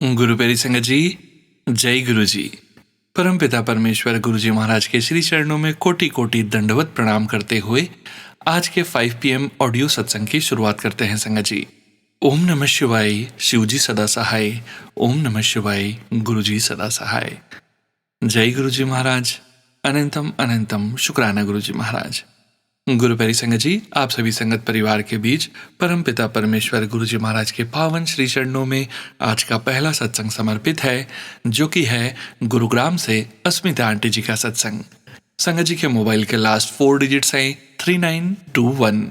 गुरु प्यारी संगत जी, जय गुरु जी। परमपिता परमेश्वर गुरु जी महाराज के श्री चरणों में कोटि कोटि दंडवत प्रणाम करते हुए आज के 5 PM ऑडियो सत्संग की शुरुआत करते हैं संगत जी। ओम नमः शिवाय, शिव जी सदा सहाय। ओम नमः शिवाय, गुरु जी सदा सहाय। जय गुरु जी महाराज। अनंतम अनंतम शुक्राना गुरु जी महाराज। गुरु प्यारी संगत जी, आप सभी संगत परिवार के बीच परमपिता परमेश्वर गुरु जी महाराज के पावन श्री चरणों में आज का पहला सत्संग समर्पित है, जो कि है गुरुग्राम से अस्मिता आंटी जी का सत्संग। संगत जी के मोबाइल के लास्ट 4 डिजिट्स हैं 3921।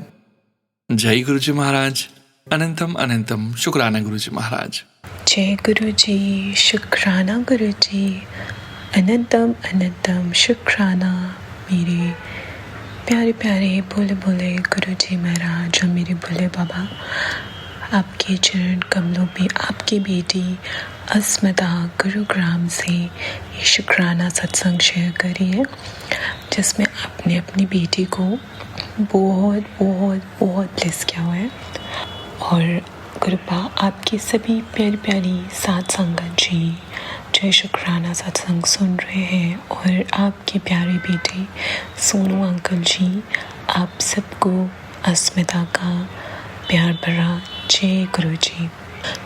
जय गुरु जी महाराज। अनंतम अनंतम शुक्राना गुरु जी महाराज। जय गुरु जी, शुक्राना गुरु जी। अनंतम अनंतम शुक्राना मेरे प्यारे प्यारे भोले भोले गुरु जी महाराज और मेरे भोले बाबा। आपके चरण कमलों में आपकी बेटी अस्मिता गुरुग्राम से ये शुक्राना सत्संग शेयर करी है, जिसमें आपने अपनी बेटी को बहुत बहुत बहुत ब्लेस किया हुआ है। और कृपा आपकी सभी प्यारी प्यारी साथ संगत जी जो शुक्राना सत्संग सुन रहे हैं, और आपके प्यारे बेटे सोनू अंकल जी, आप सबको अस्मिता का प्यार भरा जय गुरु जी।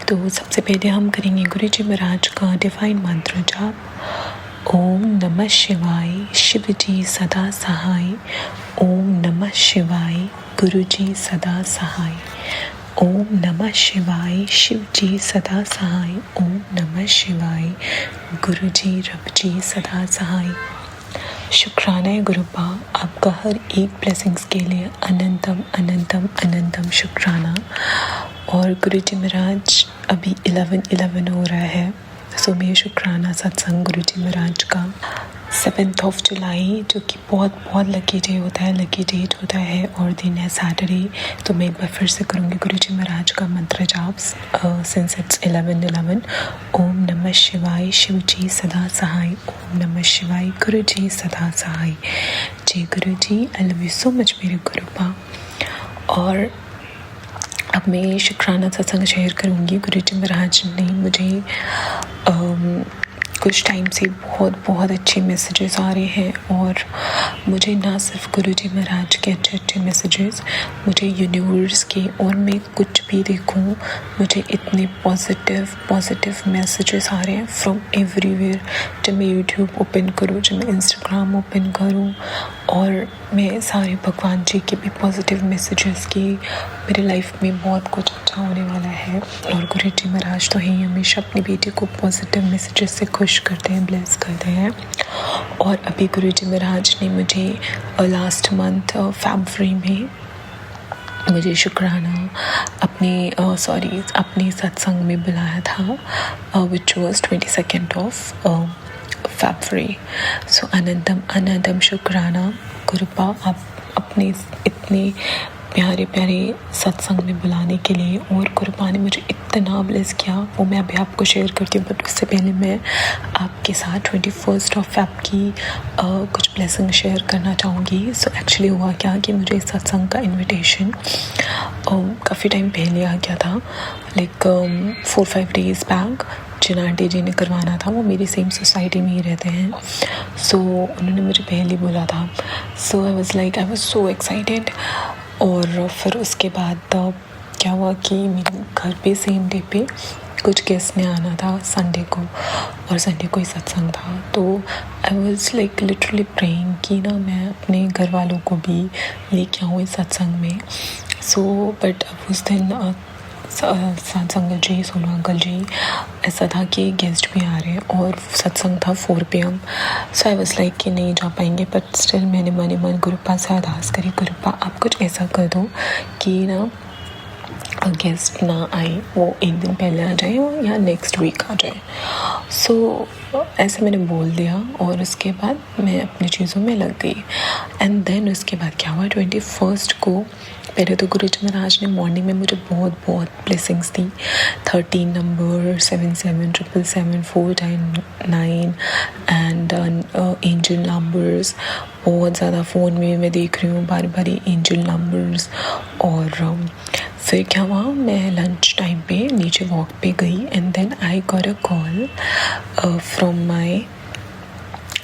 तो सबसे पहले हम करेंगे गुरु जी महाराज का डिवाइन मंत्र जाप। ओम नमः शिवाय, शिव जी सदा सहाय। ओम नमः शिवाय, गुरु जी सदा सहाय। ओम नमः शिवाय, शिव जी सदा सहाय। ओम नमः शिवाय, गुरु जी रब जी सदा सहाय। शुक्राना है गुरुपा, आपका हर एक ब्लेसिंग्स के लिए अनंतम अनंतम अनंतम शुक्राना। और गुरु जी महाराज अभी 11:11 हो रहा है, सो मैं शुक्राना सत्संग गुरु जी महाराज का 7th of जुलाई, जो कि बहुत बहुत लकी डे होता है, लकी डेट होता है और दिन है सैटरडे। तो मैं एक बार फिर से करूँगी गुरु जी महाराज का मंत्र जाप सिंस इट्स 11:11। ओम नमः शिवाय, शिव जी सदा सहाय। ओम नमः शिवाय, गुरु जी सदा सहाय। जय Guru ji, I love you so much मेरे गुरुपा। और अब मैं शुक्राना सत्संग शेयर करूँगी। गुरु जी महाराज ने मुझे कुछ टाइम से बहुत बहुत अच्छे मैसेजेस आ रहे हैं, और मुझे ना सिर्फ गुरु जी महाराज के अच्छे अच्छे मैसेजेस, मुझे यूनिवर्स के, और मैं कुछ भी देखूं मुझे इतने पॉजिटिव मैसेजेस आ रहे हैं फ्रॉम एवरीवेयर। जब मैं यूट्यूब ओपन करूं, जब मैं इंस्टाग्राम ओपन करूं, और मैं सारे भगवान जी के भी पॉजिटिव मैसेजेस की, मेरे लाइफ में बहुत कुछ अच्छा होने वाला है। और गुरु जी महाराज तो ही हमेशा अपनी बेटी को पॉजिटिव मैसेजेस से खुश करते हैं, ब्लेस करते हैं। और अभी गुरु जी महाराज ने मुझे लास्ट मंथ फरवरी में मुझे शुक्राना अपने सत्संग में बुलाया था, विच वॉज 22nd of फरवरी। सो अनंतम अनंतम शुक्राना गुरुपा, आप अपने इतने प्यारे प्यारे सत्संग में बुलाने के लिए। और गुरुपा ने मुझे इतना ब्लेस किया, वो मैं अभी आपको शेयर करती हूँ, बट उससे पहले मैं आपके साथ 21st of Feb की कुछ ब्लेसिंग शेयर करना चाहूँगी। सो एक्चुअली हुआ क्या कि मुझे इस सत्संग का इनविटेशन काफ़ी टाइम पहले आ गया था, लाइक 4-5 days बैक। जिन आंटी जी ने करवाना था वो मेरी सेम सोसाइटी में ही रहते हैं, सो उन्होंने मुझे पहले बोला था। सो आई वाज सो एक्साइटेड। और फिर उसके बाद क्या हुआ कि मेरे घर पे सेम डे पे कुछ गेस्ट ने आना था संडे को, और संडे को ही सत्संग था। तो आई वाज लिटरली प्रेइंग कि ना मैं अपने घर वालों को भी लेके आऊँ इस सत्संग में। सो बट उस दिन संगत जी, सोनू अंकल जी, ऐसा था कि गेस्ट भी आ रहे हैं और सत्संग था 4 PM। सो आई वाज कि नहीं जा पाएंगे, बट स्टिल मैंने मन गुरुपा से अरदास करी, गुरुपा आप कुछ ऐसा कर दो कि ना गेस्ट ना आए, वो एक दिन पहले आ जाए या नेक्स्ट वीक आ जाए। सो ऐसे मैंने बोल दिया, और उसके बाद मैं अपनी चीज़ों में लग गई। एंड देन उसके बाद क्या हुआ, 21st को पहले तो गुरु जी महाराज ने मॉर्निंग में मुझे बहुत बहुत blessings the. 13 number, 7777, 499 and angel numbers, बहुत ज़्यादा फ़ोन में मैं देख रही हूँ बारी बारी एंजल नंबर्स। और फिर क्या हुआ, मैं लंच टाइम पे नीचे वॉक पे गई and then I got a call from my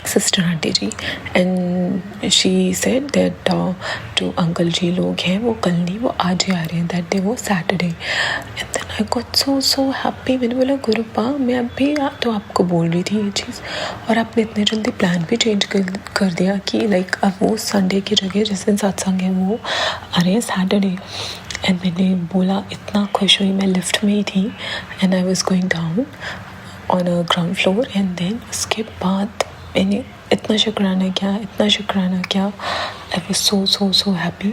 sister aunty ji and she said that जो अंकल जी लोग हैं वो कल नहीं, वो आज ही आ रहे हैं, दैट डे वो Saturday. And then I got so happy. मैंने बोला गुरुपा मैं अभी तो आपको बोल रही थी ये चीज़ और आपने इतने जल्दी प्लान भी चेंज कर दिया कि लाइक अब वो संडे की जगह जिस दिन सत्संग है वो आ रहे हैं सैटरडे। एंड मैंने बोला, इतना खुश हुई, मैं लिफ्ट में ही थी and I was going down on a ground floor and then उसके बाद मैंने इतना शुक्राना किया। I was so happy.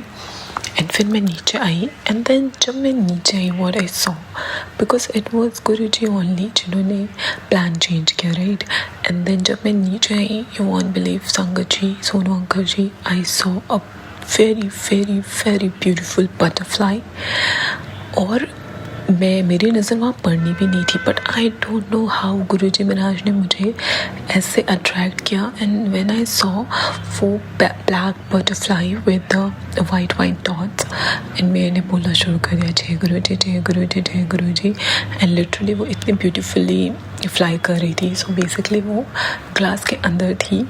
And फिर मैं नीचे आई एंड देन जब मैं नीचे आई what I saw, because it was Guruji only जिन्होंने प्लान चेंज किया, राइट। एंड देन जब मैं नीचे आई, you won't believe sangat ji, Sonu uncle ji, I saw a very beautiful butterfly. और मेरी नज़र वहाँ पड़नी भी नहीं थी, but I don't know how Guruji Maharaj ने मुझे ऐसे अट्रैक्ट किया। एंड व्हेन आई सॉ वो black butterfly with the white dots and मैंने बोलना शुरू कर दिया, जय गुरुजी जय गुरुजी जय गुरुजी। एंड लिटरली वो इतनी ब्यूटीफुली फ्लाई कर रही थी। सो बेसिकली वो ग्लास के अंदर थी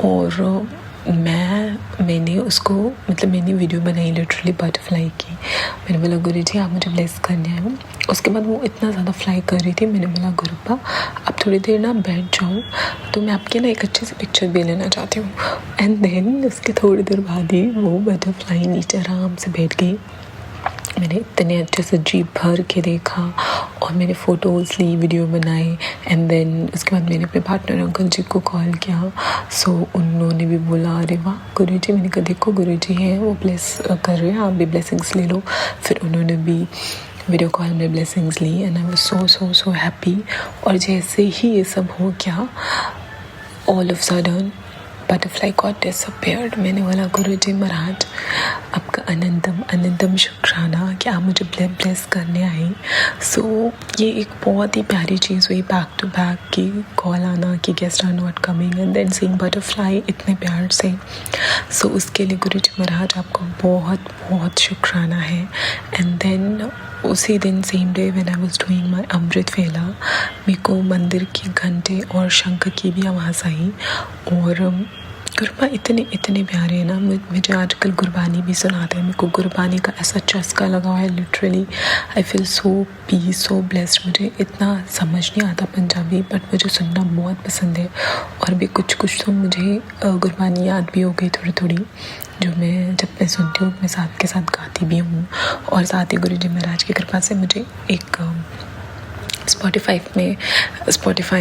और मैंने उसको मतलब मैंने वीडियो बनाई लिटरली बटरफ्लाई की। मैंने बोला गुरुजी आप मुझे ब्लेस करने आए हो। उसके बाद वो इतना ज़्यादा फ्लाई कर रही थी, मैंने बोला गुरुपा आप थोड़ी देर ना बैठ जाओ, तो मैं आपकी ना एक अच्छी सी पिक्चर भी लेना चाहती हूँ। एंड देन उसके थोड़ी देर बाद ही वो बटरफ्लाई नीचे आराम से बैठ गई। मैंने इतने अच्छे से जी भर के देखा और मैंने फ़ोटोज़ ली, वीडियो बनाए। एंड देन उसके बाद मैंने अपने पार्टनर अंकल जी को कॉल किया। सो उन्होंने भी बोला अरे वाह गुरुजी। मैंने कहा देखो गुरुजी हैं वो ब्लेस कर रहे हैं, आप भी ब्लेसिंग्स ले लो। फिर उन्होंने भी वीडियो कॉल में ब्लेसिंग्स ली and I was so happy. और जैसे ही ये सब हो गया, all of sudden butterfly got disappeared. मैंने बोला गुरुजी महाराज आपका अनंतम शुक्राना कि आप मुझे ब्लेस करने आई। सो ये एक बहुत ही प्यारी चीज़ हुई, बैक टू बैक की कॉल आना कि guest are not coming and then seeing butterfly इतने प्यार से। सो उसके लिए गुरुजी महाराज आपको बहुत शुक्राना है। एंड देन उसी दिन same day when I was doing my Amrit Vela, मेरे को मंदिर की घंटे और शंख की भी आवाज़ आई। और गुरबा इतने प्यारे हैं ना, मुझे आजकल गुरबानी भी सुनाते हैं। मेरे को गुरबानी का ऐसा चस्का लगा हुआ है, literally I feel so peace so blessed. मुझे इतना समझ नहीं आता पंजाबी, बट मुझे सुनना बहुत पसंद है। और भी कुछ तो मुझे गुरबानी याद भी हो गई थोड़ी, जो मैं जब मैं सुनती हूँ मैं साथ के साथ गाती भी हूँ। और साथ ही गुरुजी महाराज की कृपा से मुझे एक स्पॉटिफाई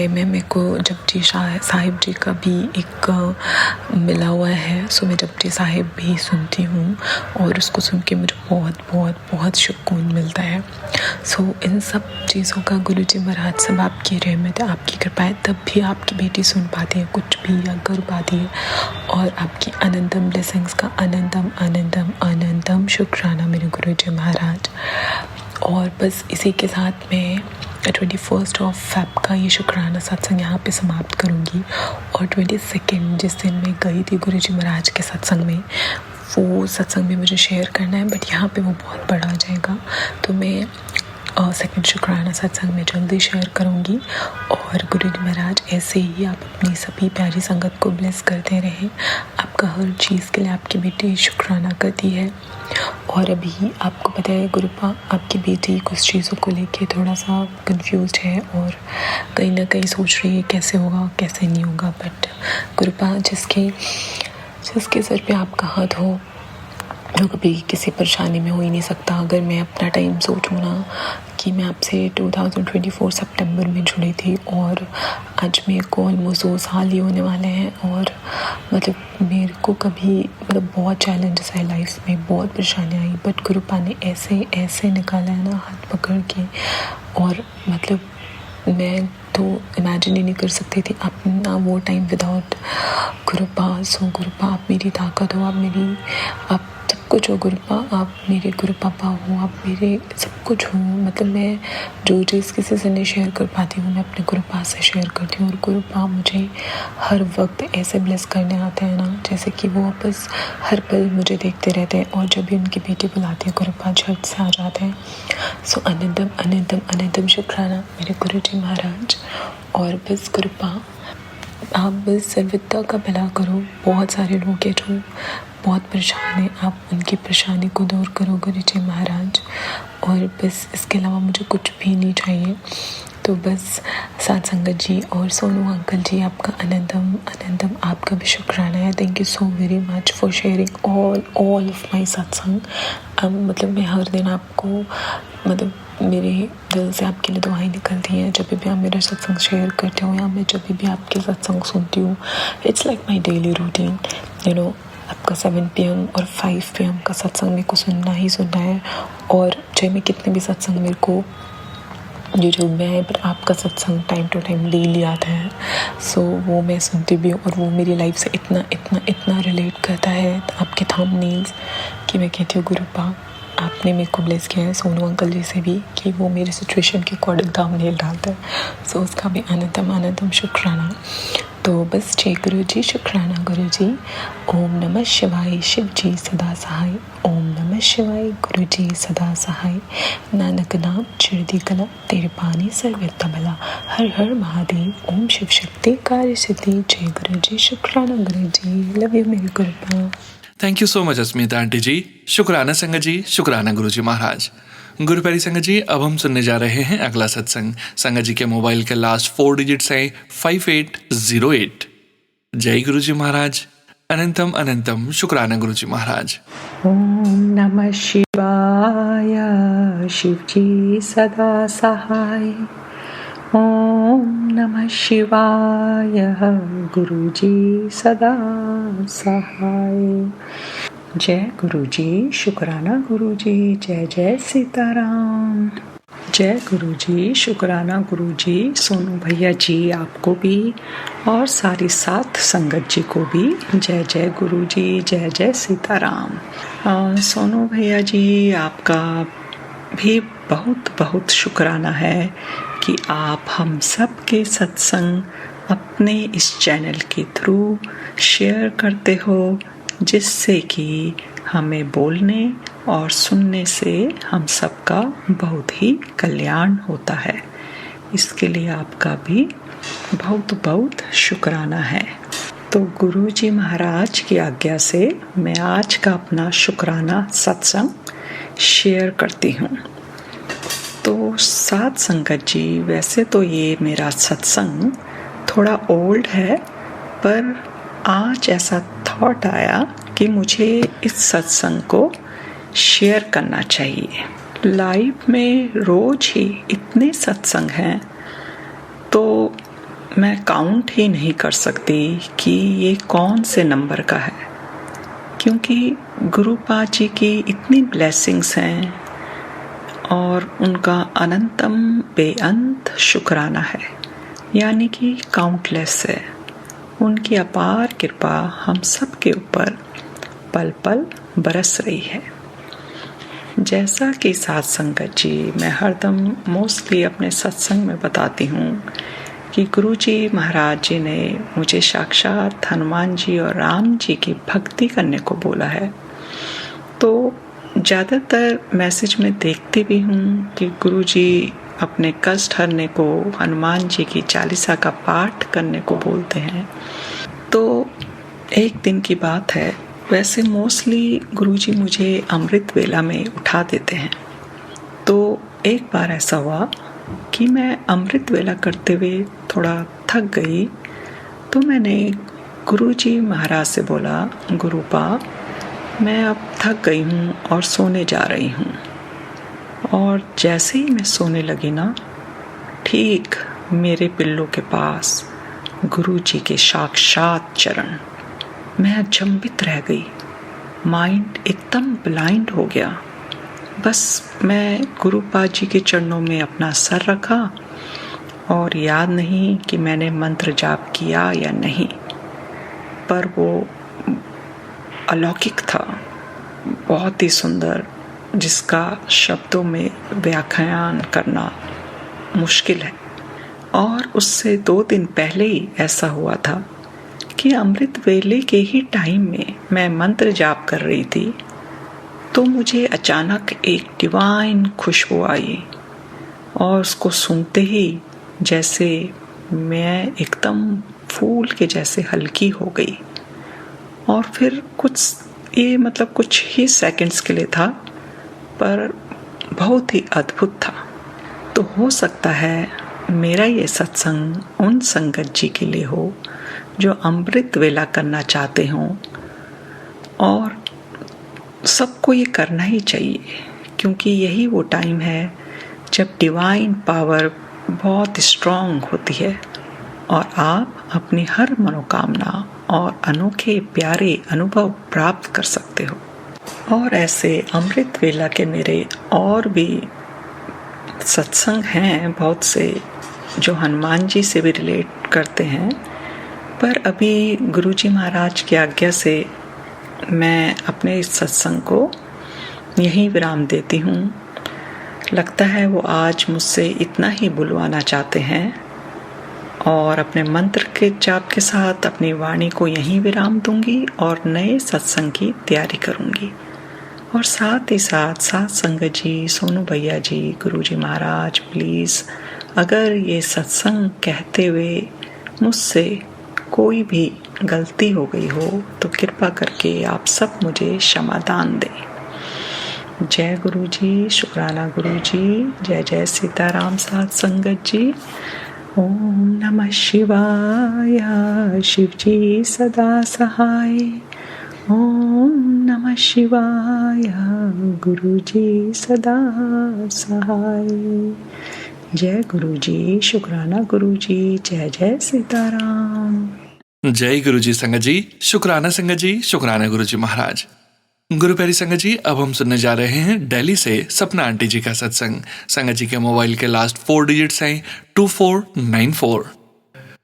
में मेरे को जपजी साहिब जी का भी एक मिला हुआ है। सो मैं जपजी साहिब भी सुनती हूँ और उसको सुन के मुझे बहुत सुकून मिलता है। सो इन सब चीज़ों का गुरुजी महाराज सब आपकी रहमत है, आपकी कृपा है, तब भी आपकी बेटी सुन पाती है कुछ भी या कर पाती है। और आपकी अनंतम ब्लेसिंग्स का अनंतम शुक्राना मेरे गुरुजी महाराज। और बस इसी के साथ मैं 21 फेब का ये शुक्राना सत्संग यहाँ पे समाप्त करूँगी। और 22 जिस दिन मैं गई थी गुरुजी महाराज के सत्संग में, वो सत्संग भी मुझे शेयर करना है, बट यहाँ पे वो बहुत बड़ा आ जाएगा, तो मैं सेकंड शुक्राना सत्संग में जल्दी शेयर करूँगी। और गुरुजी महाराज ऐसे ही आप अपनी सभी प्यारी संगत को ब्लेस करते रहें। आपका हर चीज़ के लिए आपकी बेटी शुक्राना करती है। और अभी आपको पता है गुरुपा आपकी बेटी कुछ चीज़ों को लेके थोड़ा सा कंफ्यूज्ड है और कहीं ना कहीं सोच रही है कैसे होगा कैसे नहीं होगा। बट गुरुपा जिसके सर पे आपका हाथ हो वो कभी किसी परेशानी में हो ही नहीं सकता। अगर मैं अपना टाइम सोचूँ ना कि मैं आपसे 2024 सितंबर में जुड़ी थी और आज मेरे को ऑलमोस्ट 2 साल ही होने वाले हैं। और मतलब मेरे को कभी मतलब बहुत चैलेंजेस आए लाइफ में, बहुत परेशानी आई, बट गुरुपा ने ऐसे निकाला है ना हाथ पकड़ के। और मतलब मैं तो इमेजिन ही नहीं कर सकती थी अपना वो टाइम विदाउट गुरुपा। सो गुरुपा आप मेरी ताकत हो, आप सब कुछ हो गुरुपा, आप मेरे गुरु पापा हो, आप मेरे सब कुछ हो। मतलब मैं जो चीज़ किसी से नहीं शेयर कर पाती हूँ, मैं अपने गुरुपा से शेयर करती हूँ। और गुरुपा मुझे हर वक्त ऐसे ब्लेस करने आते हैं ना, जैसे कि वो बस हर पल मुझे देखते रहते हैं। और जब भी उनकी बेटी बुलाती है गुरुपा झट से आ जाते हैं। सो अनंतम अनंतम अनंतम शुक्राना मेरे गुरु जी महाराज। और बस गुरुपा आप बस सर्वदा का भला करो। बहुत सारे लोग हैं जो बहुत परेशान हैं, आप उनकी परेशानी को दूर करो गुरु जी महाराज। और बस इसके अलावा मुझे कुछ भी नहीं चाहिए। तो बस साथ संगत जी और सोनू अंकल जी, आपका अनंतम अनंतम आपका भी शुक्राना है। Thank you so very much for sharing all of my सत्संग। मतलब मैं हर दिन आपको, मतलब मेरे दिल से आपके लिए दुआएं निकलती हैं जब भी आप मेरा सत्संग शेयर करते हो, या मैं जब भी आपके सत्संग सुनती हूँ। It's like my daily routine, you know. आपका 7 PM और 5 PM का सत्संग मेरे को सुनना ही सुनना है। और चाहे मैं कितने भी सत्संग मेरे को यूट्यूब में है, पर आपका सत्संग टाइम टू टाइम डेली आता है। सो वो मैं सुनती भी हूँ, और वो मेरी लाइफ से इतना इतना इतना रिलेट करता है आपके थंबनेल्स, कि मैं कहती हूँ गुरुपा आपने मेरे को ब्लेस किया है सोनू अंकल जी से भी, कि वो मेरे सिचुएशन के अकॉर्डिंग थंबनेल डालता है। सो उसका भी अनंतम अनंतम शुक्राना। तो बस जय गुरु जी, शुक्राना गुरु जी। ओम नमः शिवाय, शिव जी सदा सहाय। ओम नमः शिवाय, गुरु जी सदा सहाय। नानक नाम चिरदी कला, तेरे पानी सर्वता भला। हर हर महादेव, ओम शिव शक्ति कार्य सिद्धि। जय गुरु जी, शुक्राना गुरु जी। लव यू मेरे गुरुपा। Thank you so much Asmita aunty ji. शुक्राना संगत जी, शुक्राना गुरु जी महाराज। गुरु प्यारी संगत जी, अब हम सुनने जा रहे हैं अगला सत्संग। संगत जी के मोबाइल के लास्ट 4 डिजिट्स हैं 5808। जय गुरु जी महाराज। अनंतम अनंतम शुक्राना गुरु जी महाराज। ओम नमः शिवाय, शिव जी सदा सहाय। ओम नमः शिवाय, गुरु जी सदा सहाय। जय गुरु जी, शुक्राना गुरु जी। जय जय सीताराम। जय गुरु जी, शुक्राना गुरु जी। सोनू भैया जी आपको भी, और सारी साथ संगत जी को भी जय जय गुरु जी। जय जय सीताराम। सोनू भैया जी आपका भी बहुत बहुत शुक्राना है कि आप हम सब के सत्संग अपने इस चैनल के थ्रू शेयर करते हो, जिससे कि हमें बोलने और सुनने से हम सबका बहुत ही कल्याण होता है। इसके लिए आपका भी बहुत बहुत शुक्राना है। तो गुरु जी महाराज की आज्ञा से मैं आज का अपना शुक्राना सत्संग शेयर करती हूँ। तो साथ संगत जी, वैसे तो ये मेरा सत्संग थोड़ा ओल्ड है, पर आज ऐसा थॉट आया कि मुझे इस सत्संग को शेयर करना चाहिए। लाइफ में रोज ही इतने सत्संग हैं, तो मैं काउंट ही नहीं कर सकती कि ये कौन से नंबर का है, क्योंकि गुरुपा जी की इतनी ब्लेसिंग्स हैं और उनका अनंतम बेअंत शुक्राना है, यानी कि काउंटलेस है। उनकी अपार कृपा हम सब के ऊपर पल पल बरस रही है। जैसा कि साथ संगत जी मैं हरदम मोस्टली अपने सत्संग में बताती हूँ कि गुरु जी महाराज जी ने मुझे साक्षात हनुमान जी और राम जी की भक्ति करने को बोला है। तो ज़्यादातर मैसेज में देखती भी हूँ कि गुरु जी अपने कष्ट हरने को हनुमान जी की चालीसा का पाठ करने को बोलते हैं। तो एक दिन की बात है, वैसे मोस्टली गुरुजी मुझे अमृत वेला में उठा देते हैं। तो एक बार ऐसा हुआ कि मैं अमृत वेला करते हुए थोड़ा थक गई, तो मैंने गुरुजी महाराज से बोला, गुरुपा मैं अब थक गई हूँ और सोने जा रही हूँ। और जैसे ही मैं सोने लगी ना, ठीक मेरे पिल्लों के पास गुरुजी के साक्षात चरण। मैं अचंभित रह गई, माइंड एकदम ब्लाइंड हो गया। बस मैं गुरुपा जी के चरणों में अपना सर रखा और याद नहीं कि मैंने मंत्र जाप किया या नहीं, पर वो अलौकिक था। बहुत ही सुंदर, जिसका शब्दों में व्याख्यान करना मुश्किल है। और उससे 2 दिन पहले ही ऐसा हुआ था कि अमृत वेले के ही टाइम में मैं मंत्र जाप कर रही थी, तो मुझे अचानक एक डिवाइन खुशबू आई और उसको सुनते ही जैसे मैं एकदम फूल के जैसे हल्की हो गई। और फिर कुछ ही सेकंड्स के लिए था, पर बहुत ही अद्भुत था। तो हो सकता है मेरा ये सत्संग उन संगत जी के लिए हो जो अमृत वेला करना चाहते हों, और सबको ये करना ही चाहिए, क्योंकि यही वो टाइम है जब डिवाइन पावर बहुत स्ट्रॉन्ग होती है और आप अपनी हर मनोकामना और अनोखे प्यारे अनुभव प्राप्त कर सकते हो। और ऐसे अमृत वेला के मेरे और भी सत्संग हैं बहुत से, जो हनुमान जी से भी रिलेट करते हैं, पर अभी गुरुजी महाराज की आज्ञा से मैं अपने इस सत्संग को यहीं विराम देती हूँ। लगता है वो आज मुझसे इतना ही बुलवाना चाहते हैं, और अपने मंत्र के जाप के साथ अपनी वाणी को यहीं विराम दूंगी और नए सत्संग की तैयारी करूंगी। और साथ ही साथ संगत जी, सोनू भैया जी, गुरुजी महाराज, प्लीज़ अगर ये सत्संग कहते हुए मुझसे कोई भी गलती हो गई हो तो कृपा करके आप सब मुझे क्षमादान दें। जय गुरु जी, शुक्राना गुरु जी, जय जय सीताराम साथ संगत जी। ओम नमः शिवाय, शिव जी सदा सहाय। ओम नमः शिवाय, गुरु जी सदा सहाय। जय गुरु जी, शुक्राना गुरु जी, जय जय सीताराम। जय गुरु जी संगत जी, शुक्राना संगत जी, शुक्राना गुरु जी महाराज। गुरु प्यारी संगत जी, अब हम सुनने जा रहे हैं दिल्ली से सपना आंटी जी का सत्संग। संगत जी के मोबाइल के लास्ट 4 डिजिट्स हैं 2494।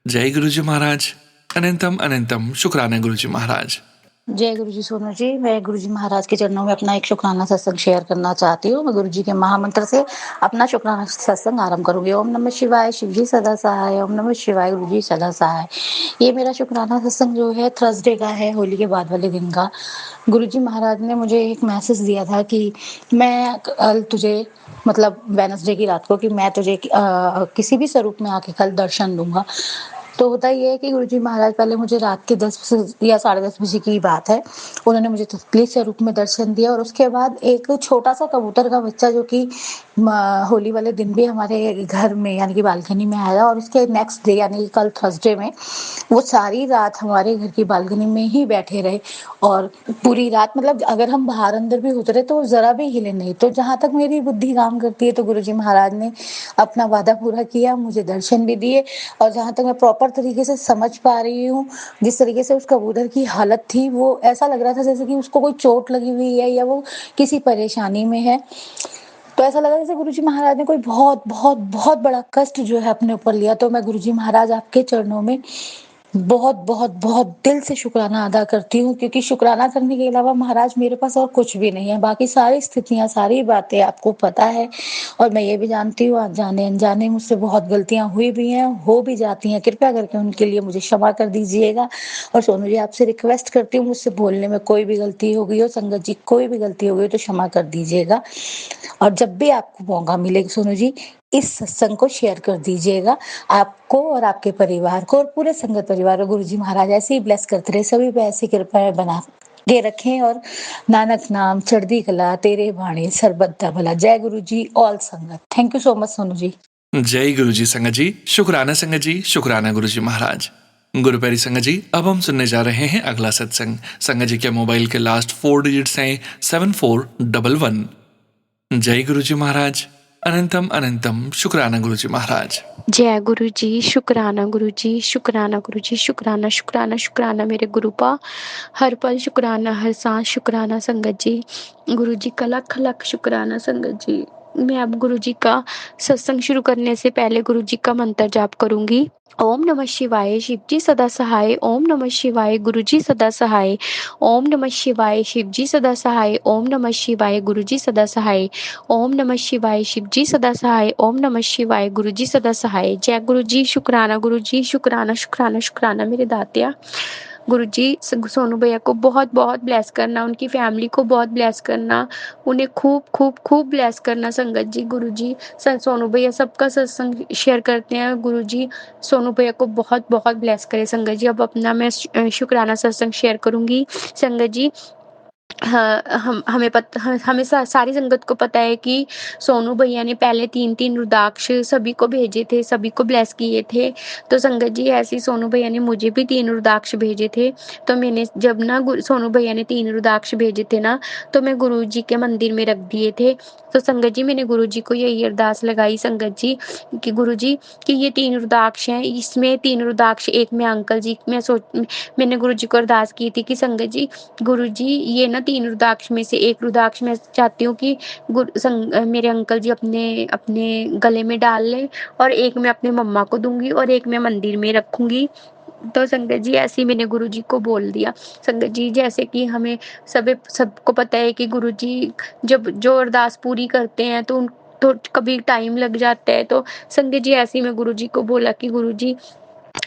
जय गुरु जी महाराज, अनंतम अनंतम शुक्राना गुरु जी महाराज। जय गुरु जी सोनू जी, मैं गुरु जी महाराज के चरणों में अपना एक शुक्राना सत्संग शेयर करना चाहती हूँ। मैं गुरु जी के महामंत्र से अपना शुक्राना सत्संग आरंभ करूंगी। ओम नमः शिवाय, शिव जी सदा सहाय। ओम नमः शिवाय, गुरु जी सदा सहाय। ये मेरा शुक्राना सत्संग जो है थर्सडे का है, होली के बाद वाले दिन का। गुरु जी महाराज ने मुझे एक मैसेज दिया था कि मैं कल तुझे, मतलब वेडनेसडे की रात को, कि मैं तुझे किसी भी स्वरूप में आके कल दर्शन दूंगा। तो होता ये है कि गुरुजी महाराज पहले मुझे रात के 10 या 10:30 बजे की बात है, उन्होंने मुझे तसलीस स्वरूप में दर्शन दिया। और उसके बाद एक छोटा सा कबूतर का बच्चा, जो कि होली वाले दिन भी हमारे घर में यानी कि बालकनी में आया, और उसके नेक्स्ट डे यानी कि कल थर्सडे में वो सारी रात हमारे घर की बालकनी में ही बैठे रहे। और पूरी रात, मतलब अगर हम बाहर अंदर भी उतरे तो जरा भी हिले नहीं। तो जहां तक मेरी बुद्धि काम करती है, तो गुरुजी महाराज ने अपना वादा पूरा किया, मुझे दर्शन भी दिए। और जहां तक मैं प्रॉपर तरीके से समझ पा रही हूँ, जिस तरीके से उस कबूतर की हालत थी, वो ऐसा लग रहा था जैसे कि उसको कोई चोट लगी हुई है या वो किसी परेशानी में है। तो ऐसा लगा जैसे गुरुजी महाराज ने कोई बहुत बहुत बहुत बड़ा कष्ट जो है अपने ऊपर लिया। तो मैं गुरुजी महाराज आपके चरणों में बहुत बहुत बहुत दिल से शुक्राना अदा करती हूँ, क्योंकि शुक्राना करने के अलावा महाराज मेरे पास और कुछ भी नहीं है। बाकी सारी स्थितियां, सारी बातें आपको पता है, और मैं ये भी जानती हूँ आज जाने अनजाने मुझसे बहुत गलतियां हुई भी हैं, हो भी जाती हैं। कृपया करके उनके लिए मुझे क्षमा कर दीजिएगा। और सोनू जी, आपसे रिक्वेस्ट करती हूँ, मुझसे बोलने में कोई भी गलती हो गई हो, संगत जी कोई भी गलती हो गई हो, तो क्षमा कर दीजिएगा। और जब भी आपको मौका मिले सोनू जी, इस सत्संग को शेयर कर दीजिएगा। आपको और आपके परिवार को और पूरे संगत परिवार को गुरुजी महाराज ऐसे ही ब्लेस करते रहे, सभी पे ऐसी कृपा बना के रखें। और नानक नाम चढ़दी कला, तेरे बाणी सरबत्ता भला। जय Guru ji, all sangat. Thank you so much Sonu ji. जय गुरु जी संगत जी, शुक्राना संगत जी, शुक्राना गुरु जी महाराज। गुरु प्यारी संगत जी, अब हम सुनने जा रहे हैं अगला सत्संग। संगत जी के मोबाइल के लास्ट 4 डिजिट्स हैं 7411। जय गुरु जी महाराज, अनंतम अनंतम शुक्राना गुरु जी महाराज। जय गुरु जी, शुक्राना गुरु जी, शुक्राना गुरु जी, शुक्राना शुक्राना शुक्राना मेरे गुरुपा। हर पल शुक्राना, हर सांस शुक्राना संगत जी। गुरु जी का लख लख शुक्राना संगत जी। मैं अब गुरुजी का सत्संग शुरू करने से पहले गुरुजी का मंत्र जाप करूँगी। ओम नमः शिवाय शिवजी सदा सहाय, ओम नमः शिवाय गुरुजी सदा सहाय, ओम नमः शिवाय शिवजी सदा सहाय, ओम नमः शिवाय गुरुजी सदा सहाय, ओम नमः शिवाय शिवजी सदा सहाय, ओम नमः शिवाय गुरुजी सदा सहाय। जय गुरुजी, शुक्राना गुरुजी, शुक्राना शुक्राना शुक्राना मेरे दातिया। गुरुजी सोनू भैया को बहुत बहुत ब्लेस करना, उनकी फैमिली को बहुत ब्लेस करना, उन्हें खूब खूब खूब ब्लेस करना संगत जी। गुरुजी सोनू भैया सबका सत्संग शेयर करते हैं। गुरुजी सोनू भैया को बहुत बहुत ब्लेस करे संगत जी। अब अपना मैं शुक्राना सत्संग शेयर करूंगी संगत जी। हाँ, हमें सारी संगत को पता है कि सोनू भैया ने पहले 3-3 रुद्राक्ष सभी को भेजे थे, सभी को ब्लेस किए थे। तो संगत जी ऐसे ही सोनू भैया ने मुझे भी 3 रुद्राक्ष भेजे थे। तो मैंने जब ना सोनू भैया ने 3 रुद्राक्ष भेजे थे ना, तो मैं गुरुजी के मंदिर में रख दिए थे। तो संगत जी मैंने गुरुजी को यही अरदास लगाई संगत जी कि गुरुजी कि ये 3 रुद्राक्ष हैं, इसमें 3 रुद्राक्ष एक में अंकल जी मैंने गुरुजी को अरदास की थी कि संगत जी गुरुजी ये ना 3 रुद्राक्ष में से 1 रुद्राक्ष मैं चाहती हूँ कि मेरे अंकल जी अपने अपने गले में डाल लें, और एक मैं अपने मम्मा को दूंगी और एक मैं मंदिर में रखूंगी। तो संगत जी ऐसे ही मैंने गुरुजी को बोल दिया। संगत जी जैसे कि हमें सबको पता है कि गुरुजी जब जो अरदास पूरी करते हैं तो कभी टाइम लग जाता है। तो संगत जी ऐसे ही मैं गुरुजी को बोला कि गुरुजी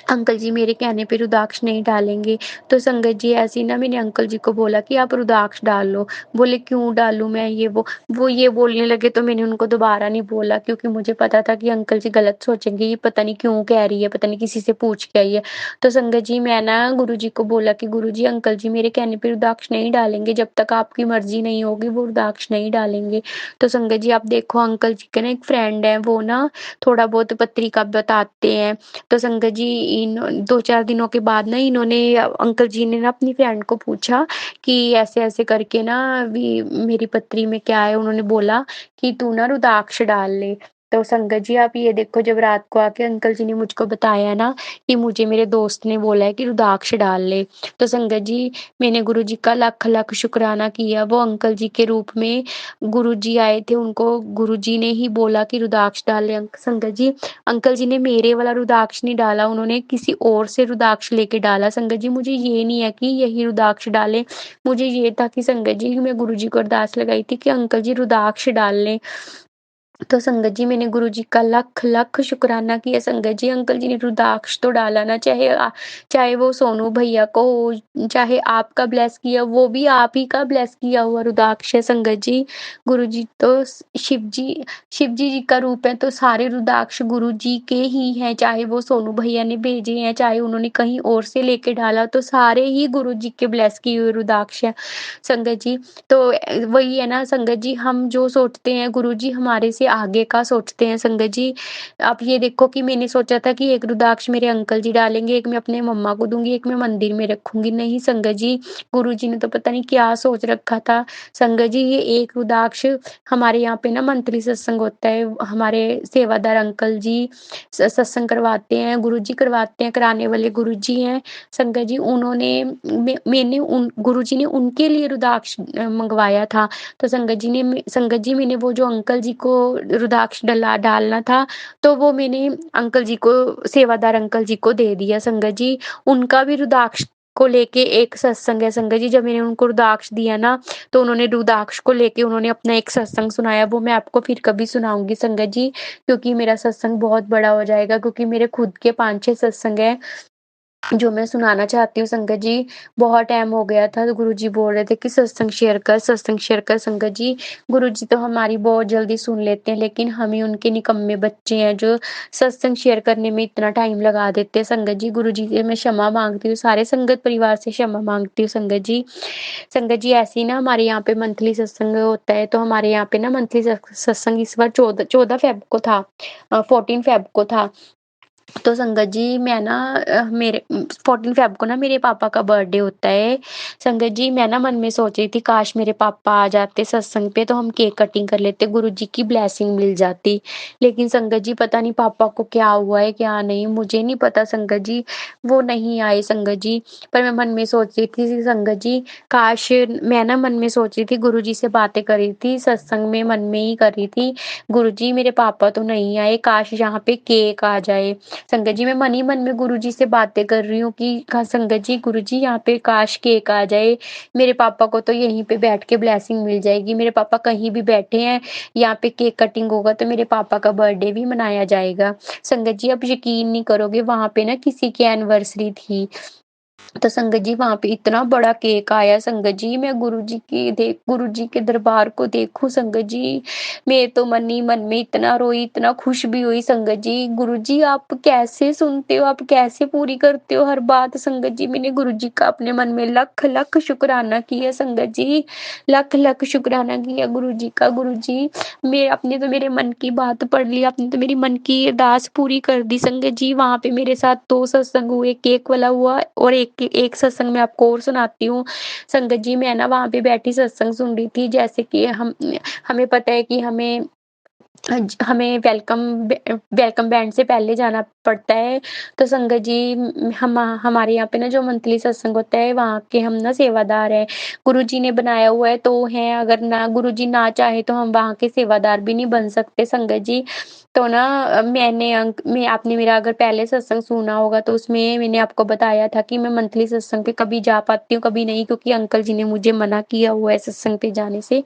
अंकल जी मेरे कहने पे रुद्राक्ष नहीं डालेंगे। तो संगत जी ऐसे ही ना मैंने अंकल जी को बोला कि आप रुद्राक्ष डाल लो। बोले क्यों डालूं मैं ये वो ये बोलने लगे। तो मैंने उनको दोबारा नहीं बोला क्योंकि मुझे पता था कि अंकल जी गलत सोचेंगे, ये पता नहीं क्यों कह रही है, पता नहीं किसी से पूछ के आई है। तो संगत जी मैं ना गुरुजी को बोला कि गुरुजी अंकल जी मेरे कहने पे रुद्राक्ष नहीं डालेंगे, जब तक आपकी मर्जी नहीं होगी वो रुद्राक्ष नहीं डालेंगे। तो संगत जी आप देखो अंकल जी के ना एक फ्रेंड है, वो ना थोड़ा बहुत पत्रिका बताते हैं। तो संगत जी इन 2-4 दिनों के बाद ना इन्होंने अंकल जी ने ना अपनी फ्रेंड को पूछा कि ऐसे-ऐसे करके ना अभी मेरी पत्री में क्या है, उन्होंने बोला कि तू ना रुद्राक्ष डाल ले। तो संगत जी आप ये देखो जब रात को आके अंकल जी ने मुझको बताया ना कि मुझे मेरे दोस्त ने बोला है कि रुद्राक्ष डाल ले। तो संगत जी मैंने गुरुजी का लाख-लाख शुक्राना किया। वो अंकल जी के रूप में गुरुजी आए थे, उनको गुरुजी ने ही बोला कि रुद्राक्ष डाल ले। संगत जी अंकल जी ने मेरे वाला रुद्राक्ष नहीं डाला, उन्होंने किसी और से रुद्राक्ष लेके डाला। संगत जी मुझे ये नहीं है कि यही रुद्राक्ष डालें, मुझे ये था कि संगत जी मैं गुरुजी को अरदास लगाई थी कि अंकल जी रुद्राक्ष डाल लें। तो संगत जी मैंने गुरुजी का लाख-लाख शुक्राना किया। संगत जी अंकल जी ने रुद्राक्ष तो डाला ना, चाहे वो सोनू भैया को हो, चाहे आपका ब्लेस किया वो भी आप ही का ब्लेस किया हुआ रुद्राक्ष है संगत जी। गुरुजी तो शिवजी जी का रूप है, तो सारे रुद्राक्ष गुरुजी के ही हैं, चाहे वो सोनू भैया ने भेजे हैं, चाहे उन्होंने कहीं और से लेके डाला, तो सारे ही गुरुजी के ब्लेस किए हुए रुद्राक्ष हैं संगत जी। तो वही है ना संगत जी, हम जो सोचते हैं गुरुजी हमारे से आगे का सोचते हैं संगत जी। आप ये देखो कि मैंने सोचा था कि एक रुद्राक्ष मेरे अंकल जी डालेंगे, एक मैं अपने मम्मा को दूंगी, एक मैं मंदिर में रखूंगी। नहीं संगत जी, गुरुजी ने तो पता नहीं क्या सोच रखा था। संगत जी ये एक रुद्राक्ष हमारे यहाँ पे ना मंथली सत्संग होता है, हमारे सेवादार अंकल जी सत्संग करवाते हैं, गुरुजी करवाते हैं, कराने वाले गुरुजी हैं संगत जी। उन्होंने मैंने उन गुरुजी ने उनके लिए रुद्राक्ष मंगवाया था। तो संगत जी मैंने वो जो अंकल जी को रुद्राक्ष डालना था, तो वो मैंने अंकल जी को सेवादार अंकल जी को दे दिया संगत जी। उनका भी रुद्राक्ष को लेके एक सत्संग है संगत जी। जब मैंने उनको रुद्राक्ष दिया ना, तो उन्होंने रुद्राक्ष को लेके उन्होंने अपना एक सत्संग सुनाया, वो मैं आपको फिर कभी सुनाऊंगी संगत जी, क्योंकि मेरा सत्संग बहुत बड़ा हो जाएगा, क्योंकि मेरे खुद के 5-6 सत्संग हैं जो मैं सुनाना चाहती हूँ संगत जी। बहुत टाइम हो गया था, तो गुरुजी बोल रहे थे कि सत्संग शेयर कर संगत जी। गुरुजी तो हमारी बहुत जल्दी सुन लेते हैं, लेकिन हम ही उनके निकम्मे बच्चे हैं जो सत्संग शेयर करने में इतना टाइम लगा देते हैं संगत जी। गुरुजी से मैं क्षमा मांगती हूँ, सारे संगत परिवार से क्षमा मांगती हूँ संगत जी। संगत जी ऐसे ही ना हमारे यहाँ पे मंथली सत्संग होता है, तो हमारे यहाँ पे ना मंथली सत्संग इस बार 14 फ़ेब को था, 14 फ़ेब को था। तो संगत जी मैं ना मेरे 14 फ़ेब को ना मेरे पापा का बर्थडे होता है। संगत जी मैं ना मन में सोच रही थी काश मेरे पापा आ जाते सत्संग पे तो हम केक कटिंग कर लेते, गुरुजी की ब्लेसिंग मिल जाती। लेकिन संगत जी पता नहीं पापा को क्या हुआ है, क्या नहीं मुझे नहीं पता संगत जी, वो नहीं आए संगत जी। पर मैं मन में सोच रही थी संगत जी काश मैं ना मन में सोच रही थी गुरुजी से बातें कर रही थी, सत्संग में मन में ही कर रही थी, गुरुजी मेरे पापा तो नहीं आए, काश यहाँ पे केक आ जाए। संगत जी मैं मन ही मन में गुरुजी से बातें कर रही हूँ कि संगत जी गुरुजी यहाँ पे काश केक आ जाए, मेरे पापा को तो यहीं पे बैठ के ब्लेसिंग मिल जाएगी, मेरे पापा कहीं भी बैठे हैं, यहाँ पे केक कटिंग होगा तो मेरे पापा का बर्थडे भी मनाया जाएगा। संगत जी आप यकीन नहीं करोगे वहाँ पे ना किसी की एनिवर्सरी थी, तो संगत जी वहाँ पे इतना बड़ा केक आया संगत जी, मैं गुरुजी के दरबार को देखूँ संगत जी, मैं तो मन ही मन में इतना रोई, इतना खुश भी हुई संगत जी। गुरुजी आप कैसे सुनते हो, आप कैसे पूरी करते हो हर बात संगत जी। मैंने गुरुजी का अपने मन में लख-लख शुक्राना किया संगत जी, लख-लख शुक्राना किया गुरुजी का। गुरुजी आपने तो मेरे मन की बात पढ़ ली, आपने तो मेरी मन की अरदास पूरी कर दी संगत जी। वहाँ पे मेरे साथ 2 सत्संग हुए, केक वाला हुआ और एक सत्संग मैं आपको और सुनाती हूँ। संगत जी मैं ना वहाँ पे बैठी सत्संग सुन रही थी, जैसे कि हमें पता है कि हमें वेलकम बैंड से पहले जाना पड़ता है। तो संगत जी हमारे यहाँ पे ना जो मंथली सत्संग होता है वहाँ के हम ना सेवादार हैं। गुरुजी ने बनाया हुआ है तो हैं, अगर ना गुरुजी ना चाहे तो हम वहाँ के सेवादार भी नहीं बन सकते संगत जी। तो ना आपने मेरा अगर पहले सत्संग सुना होगा तो उसमें मैंने आपको बताया था कि मैं मंथली सत्संग पे कभी जा पाती हूँ, कभी नहीं, क्योंकि अंकल जी ने मुझे मना किया हुआ है सत्संग पे जाने से।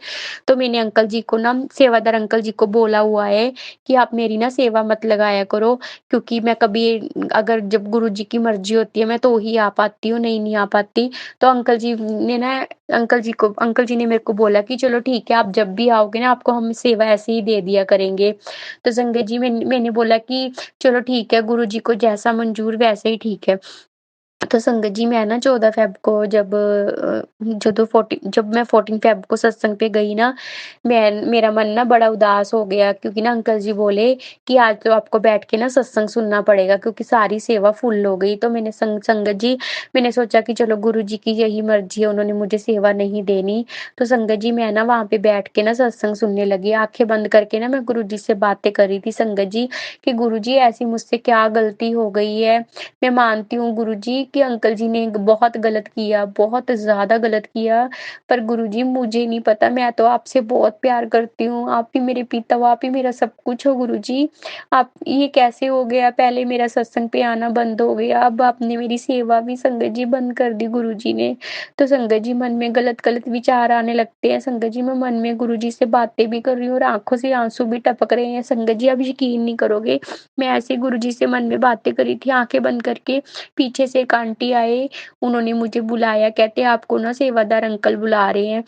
तो मैंने अंकल जी को ना सेवादार अंकल जी को बोला हुआ है कि आप मेरी ना सेवा मत लगाया करो, क्योंकि मैं कभी अगर जब गुरुजी की मर्ज़ी होती है मैं तो ही आ पाती हूँ, नहीं आ पाती। तो अंकल जी ने मेरे को बोला कि चलो ठीक है, आप जब भी आओगे ना आपको हम सेवा ऐसे ही दे दिया करेंगे। तो संगत जी मैंने बोला कि चलो ठीक है, गुरुजी को जैसा मंज़ूर वैसे ही ठीक है। तो संगत जी मैं ना 14 फ़ेब को जब मैं 14 फ़ेब को सत्संग पे गई ना, मेरा मन ना बड़ा उदास हो गया, क्योंकि ना अंकल जी बोले कि आज तो आपको बैठ के ना सत्संग सुनना पड़ेगा क्योंकि सारी सेवा फुल हो गई। तो संगत जी मैंने सोचा कि चलो गुरुजी की यही मर्ज़ी है, उन्होंने मुझे सेवा नहीं देनी। तो संगत जी मैं ना वहाँ पे बैठ के ना सत्संग सुनने लगी, आँखें बंद करके ना मैं गुरुजी से बातें कर रही थी संगत जी, कि गुरुजी ऐसी मुझसे क्या गलती हो गई है। मैं मानती हूँ गुरुजी कि अंकल जी ने बहुत गलत किया, बहुत ज़्यादा गलत किया, पर गुरुजी मुझे नहीं पता, मैं तो आपसे बहुत प्यार करती हूँ, आप ही मेरे पिता हो, आप ही मेरा सब कुछ हो गुरुजी। आप ये कैसे हो गया? पहले मेरा सत्संग पे आना बंद हो गया, अब आपने मेरी सेवा भी संगत जी बंद कर दी गुरुजी ने। तो संगत जी मन में गलत-गलत विचार आने लगते हैं संगत जी, मैं मन में गुरुजी से बातें भी कर रही हूँ और आँखों से आँसू भी टपक रहे हैं संगत जी, आप यकीन नहीं करोगे। मैं ऐसे ही गुरुजी से मन में बातें कर रही थी आँखें बंद करके, पीछे से एक आंटी आए, उन्होंने मुझे बुलाया, कहते आपको ना सेवादार अंकल बुला रहे हैं।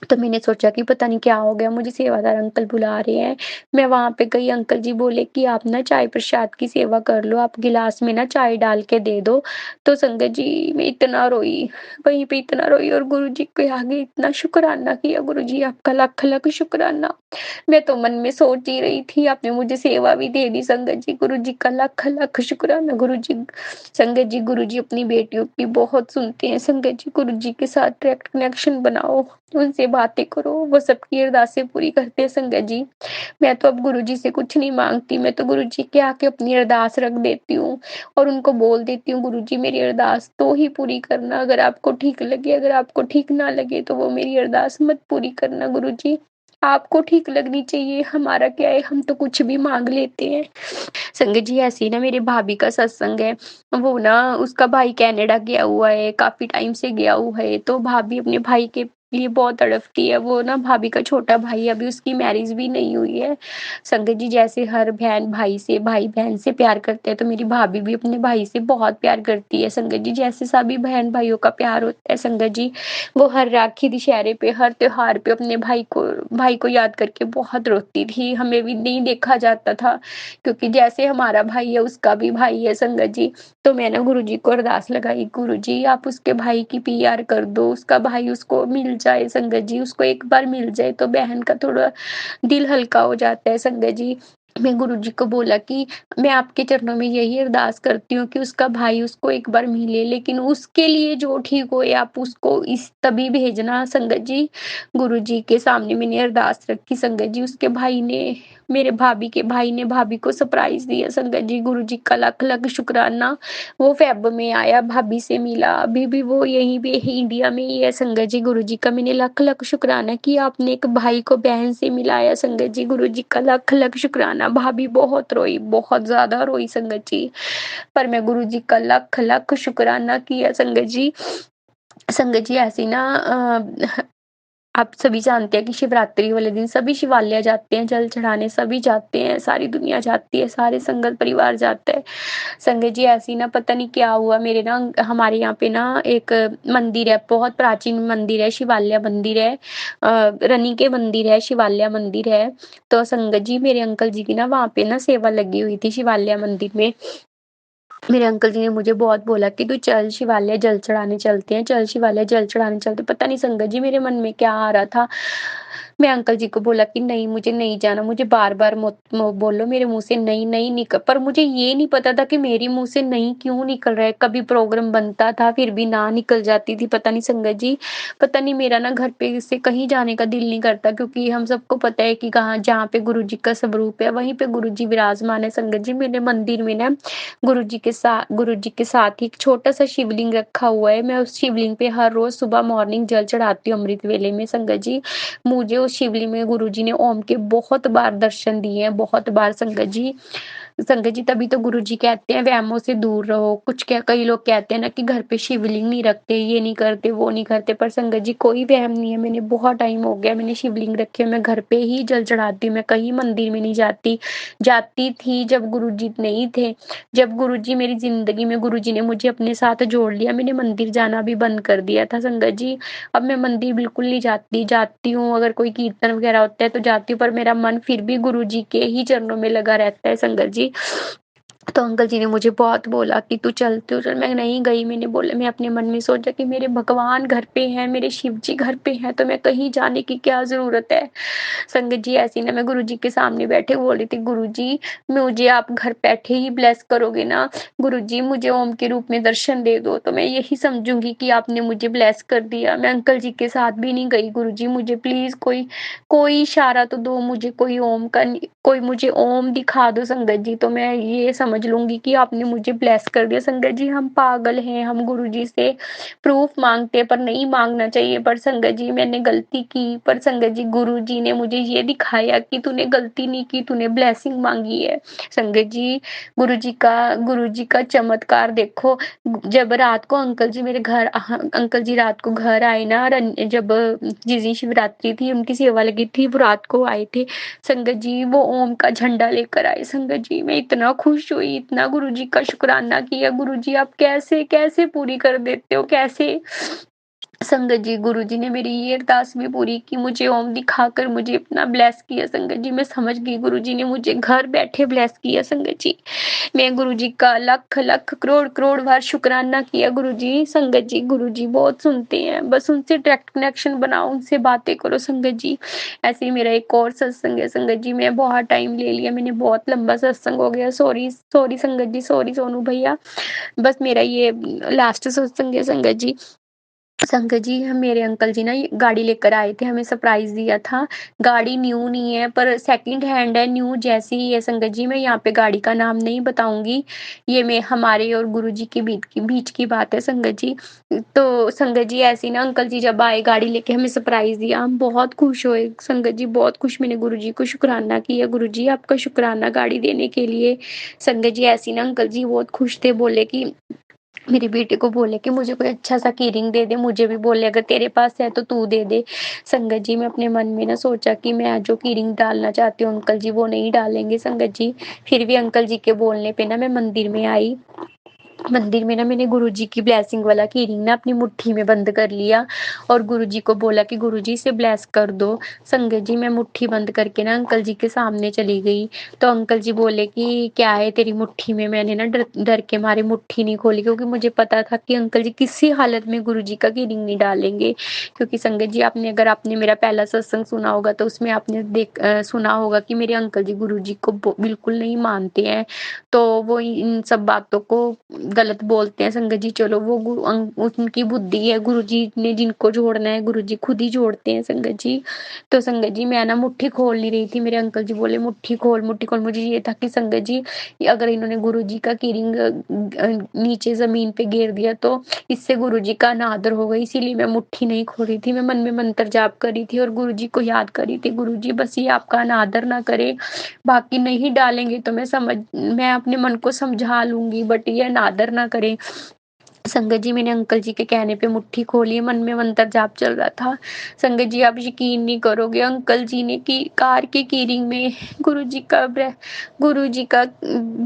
तो मैंने सोचा कि पता नहीं क्या हो गया, मुझे सेवादार अंकल बुला रहे हैं। मैं वहाँ पे गई, अंकल जी बोले कि आप ना चाय प्रसाद की सेवा कर लो, आप गिलास में ना चाय डाल के दे दो। तो संगत जी मैं इतना रोई, वहीं पे इतना रोई और गुरुजी के आगे इतना शुक्राना किया, गुरुजी आपका लाख-लाख शुक्राना। मैं तो मन में सोच ही रही थी, आपने मुझे सेवा भी दे दी संगत जी, गुरुजी का लाख-लाख शुक्राना गुरुजी। संगत जी गुरुजी अपनी बेटियों की बहुत सुनते हैं संगत जी, गुरुजी के साथ डायरेक्ट कनेक्शन बनाओ, उनसे बातें करो, वो सबकी अरदासें पूरी करते हैं संगत जी। मैं तो अब गुरुजी से कुछ नहीं माँगती, मैं तो गुरुजी के आके अपनी अरदास रख देती हूँ और उनको बोल देती हूँ गुरुजी मेरी अरदास तो ही पूरी करना, अगर आपको ठीक लगे, अगर आपको ठीक ना लगे तो वो मेरी अरदास मत पूरी करना गुरुजी। आपको ठीक लगनी चाहिए, हमारा क्या है, हम तो कुछ भी माँग लेते हैं। संगत जी ऐसे ही ना मेरी भाभी का सत्संग है, वो ना उसका भाई कनाडा गया हुआ है, काफ़ी टाइम से गया हुआ है, तो भाभी अपने भाई के लिए बहुत तड़पती है। वो ना भाभी का छोटा भाई है, अभी उसकी मैरिज भी नहीं हुई है। संगत जी जैसे हर बहन भाई से, भाई बहन से प्यार करते हैं, तो मेरी भाभी भी अपने भाई से बहुत प्यार करती है संगत जी, जैसे सभी बहन भाइयों का प्यार होता है संगत जी। वो हर राखी, दशहरे पे, हर त्योहार पे अपने भाई को याद करके बहुत रोती थी। हमें भी नहीं देखा जाता था, क्योंकि जैसे हमारा भाई है उसका भी भाई है संगत जी। तो मैं ना गुरुजी को अरदास लगाई, गुरुजी आप उसके भाई की पीआर कर दो, उसका भाई उसको मिल जाए संगत जी, उसको एक बार मिल जाए तो बहन का थोड़ा दिल हल्का हो जाता है संगत जी। मैं गुरुजी को बोला कि मैं आपके चरणों में यही अरदास करती हूँ कि उसका भाई उसको एक बार मिले, लेकिन उसके लिए जो ठीक होए आप उसको इस तभी भेजना संगत जी। गुरुजी के सामने मैंने अरदास रखी संगत जी, उसके भाई ने, मेरे भाभी के भाई ने भाभी को सरप्राइज़ दिया संगत जी। गुरुजी का लाख-लाख शुक्राना। वो फ़ेब में आया, भाभी से मिला, अभी भी वो यहीं पे ही इंडिया में ही है संगत जी। गुरुजी का मैंने लाख-लाख शुक्राना कि आपने एक भाई को बहन से मिलाया संगत जी। गुरुजी का लाख-लाख शुक्राना। भाभी बहुत रोई, बहुत ज़्यादा रोई संगत जी। पर मैं गुरुजी का लाख-लाख शुक्राना किया संगत जी। संगत जी ऐसी ना आप सभी जानते हैं कि शिवरात्रि वाले दिन सभी शिवालय जाते हैं, जल चढ़ाने सभी जाते हैं, सारी दुनिया जाती है, सारे संगत परिवार जाता है। संगत जी ऐसे ही ना पता नहीं क्या हुआ, मेरे ना हमारे यहाँ पे ना एक मंदिर है, बहुत प्राचीन मंदिर है, शिवालय मंदिर है, रनी के मंदिर है, शिवालय मंदिर है। तो संगत जी मेरे अंकल जी की ना वहाँ पे ना सेवा लगी हुई थी शिवालय मंदिर में। मेरे अंकल जी ने मुझे बहुत बोला कि तू चल शिवालय जल चढ़ाने चलते हैं, चल शिवालय जल चढ़ाने चलते हैं। पता नहीं संगत जी मेरे मन में क्या आ रहा था। मैं अंकल जी को बोला कि नहीं मुझे नहीं जाना, मुझे बार-बार मत बोलो मेरे मुँह से नहीं, नहीं निकल, पर मुझे ये नहीं पता था कि मेरे मुँह से नहीं क्यों निकल रहा है। कभी प्रोग्राम बनता था फिर भी ना निकल जाती थी, पता नहीं संगत जी, पता नहीं मेरा ना घर पे से कहीं जाने का दिल नहीं करता, क्योंकि हम सबको पता है कि कहाँ जहाँ पे गुरुजी का स्वरूप है वहीं पे गुरुजी विराजमान है संगत जी। मेरे मंदिर में ना गुरुजी के साथ ही एक छोटा-सा शिवलिंग रखा हुआ है। मैं उस शिवलिंग पे हर रोज़ सुबह मॉर्निंग जल चढ़ाती हूँ अमृत वेले में संगत जी। मुझे उस शिवलिंग में गुरुजी ने ओम के बहुत बार दर्शन दिए हैं, बहुत बार संगत जी। संगत जी तभी तो गुरुजी कहते हैं वहमों से दूर रहो। कुछ क्या कई लोग कहते हैं ना कि घर पे शिवलिंग नहीं रखते, ये नहीं करते, वो नहीं करते, पर संगत जी कोई वहम नहीं है। मैंने बहुत टाइम हो गया मैंने शिवलिंग रखे, मैं घर पे ही जल चढ़ाती हूँ, मैं कहीं मंदिर में नहीं जाती। जाती थी जब गुरुजी नहीं थे। जब गुरुजी मेरी ज़िंदगी में गुरुजी ने मुझे अपने साथ जोड़ लिया, मैंने मंदिर जाना भी बंद कर दिया था संगत जी। अब मैं मंदिर बिल्कुल नहीं जाती, जाती हूँ अगर कोई कीर्तन वगैरह होता है तो जाती हूँ, पर मेरा मन फिर भी गुरुजी के ही चरणों में लगा रहता है संगत जी। तो अंकल जी ने मुझे बहुत बोला कि तू चल, मैं नहीं गई। मैंने बोला, मैं अपने मन में सोचा कि मेरे भगवान घर पे हैं, मेरे शिव जी घर पे हैं, तो मैं कहीं जाने की क्या ज़रूरत है। संगत जी ऐसे ही ना मैं गुरुजी के सामने बैठे बोल रही थी, गुरुजी मुझे आप घर बैठे ही ब्लेस करोगे ना, गुरुजी मुझे ओम के रूप में दर्शन दे दो तो मैं यही समझूंगी कि आपने मुझे ब्लेस कर दिया। मैं अंकल जी के साथ भी नहीं गई। गुरुजी मुझे प्लीज कोई कोई इशारा तो दो, मुझे कोई ओम का कोई मुझे ओम दिखा दो संगत जी, तो मैं ये समझ लूंगी कि आपने मुझे ब्लेस कर दिया। संगत जी हम पागल हैं, हम गुरुजी से प्रूफ मांगते हैं, पर नहीं मांगना चाहिए। पर संगत जी मैंने गलती की, पर संगत जी गुरुजी ने मुझे ये दिखाया कि तूने गलती नहीं की, तूने ब्लेसिंग मांगी है। संगत जी गुरुजी का चमत्कार देखो। जब रात को अंकल जी रात को घर आए ना, जब जिस दिन शिवरात्रि थी उनकी सेवा लगी थी, वो रात को आए थे संगत जी, वो ओम का झंडा लेकर आए। संगत जी मैं इतना खुश हुई, इतना गुरुजी का शुक्राना किया। गुरुजी आप कैसे कैसे पूरी कर देते हो, कैसे। संगत जी गुरुजी ने मेरी ये अरदास भी पूरी की, मुझे ओम दिखाकर मुझे इतना ब्लेस किया। संगत जी मैं समझ गई गुरुजी ने मुझे घर बैठे ब्लेस किया। संगत जी मैं गुरुजी का लख लख करोड़ करोड़ बार शुक्राना किया। गुरुजी संगत जी गुरुजी बहुत सुनते हैं, बस उनसे डायरेक्ट कनेक्शन बनाओ, उनसे बातें करो संगत जी। ऐसे ही मेरा एक और सत्संग है संगत जी, मैं बहुत टाइम ले लिया, मैंने बहुत लंबा सत्संग हो गया, सॉरी सॉरी संगत जी, सॉरी सोनू भैया। बस मेरा ये लास्ट सत्संग है संगत जी। संगत जी हम मेरे अंकल जी ना ये गाड़ी लेकर आए थे, हमें सरप्राइज़ दिया था। गाड़ी न्यू नहीं है पर सेकंड हैंड है, न्यू जैसी ही है संगत जी। मैं यहाँ पे गाड़ी का नाम नहीं बताऊँगी। ये मैं हमारे और गुरुजी के बीच की बात है संगत जी। तो संगत जी ऐसे ही ना अंकल जी जब आए गाड़ी लेके हमें सरप्राइज़ दिया, हम बहुत खुश हुए संगत जी, बहुत खुश। मैंने गुरुजी को शुक्राना किया, गुरुजी आपका शुक्राना गाड़ी देने के लिए। संगत जी ऐसे ही ना अंकल जी बहुत खुश थे, बोले कि मेरी बेटी को बोले कि मुझे कोई अच्छा-सा कीरिंग दे दे, मुझे भी बोले अगर तेरे पास है तो तू दे दे। संगत जी मैं अपने मन में ना सोचा कि मैं जो कीरिंग डालना चाहती हूँ अंकल जी वो नहीं डालेंगे संगत जी। फिर भी अंकल जी के बोलने पे ना मैं मंदिर में आई। मंदिर में ना मैंने गुरुजी की ब्लेसिंग वाला की रिंग ना अपनी मुट्ठी में बंद कर लिया और गुरुजी को बोला कि गुरुजी इसे ब्लेस कर दो। संगत जी मैं मुट्ठी बंद करके ना अंकल जी के सामने चली गई, तो अंकल जी बोले कि क्या है तेरी मुट्ठी में? मैंने ना डर डर के मारे मुट्ठी नहीं खोली, क्योंकि मुझे पता था कि अंकल जी किसी हालत में गुरुजी का की रिंग नहीं डालेंगे। क्योंकि संगत जी अगर आपने मेरा पहला सत्संग सुना होगा तो उसमें आपने सुना होगा कि मेरे अंकल जी गुरुजी को बिल्कुल नहीं मानते हैं, तो वो इन सब बातों को गलत बोलते हैं। संगत जी चलो वो उनकी बुद्धि है, गुरुजी ने जिनको जोड़ना है गुरुजी खुद ही जोड़ते हैं संगत जी। तो संगत जी मैं ना मुट्ठी खोल नहीं रही थी, मेरे अंकल जी बोले मुट्ठी खोल मुट्ठी खोल। मुझे ये था कि संगत जी अगर इन्होंने गुरुजी का कीरिंग नीचे जमीन पे गिर दिया तो इससे गुरुजी का अनादर होगा, इसीलिए मैं मुट्ठी नहीं खोली थी। मैं मन में मंत्र जाप कर रही थी और गुरुजी को याद कर रही थी, गुरुजी बस ये आपका अनादर ना करे, बाकी नहीं डालेंगे तो मैं अपने मन को समझा लूंगी, बट ये अनादर ना करें। संगत जी मैंने अंकल जी के कहने पे मुट्ठी खोली, मन में मंत्र जाप चल रहा था। संगत जी आप यकीन नहीं करोगे, अंकल जी ने की कार की कीरिंग में गुरुजी का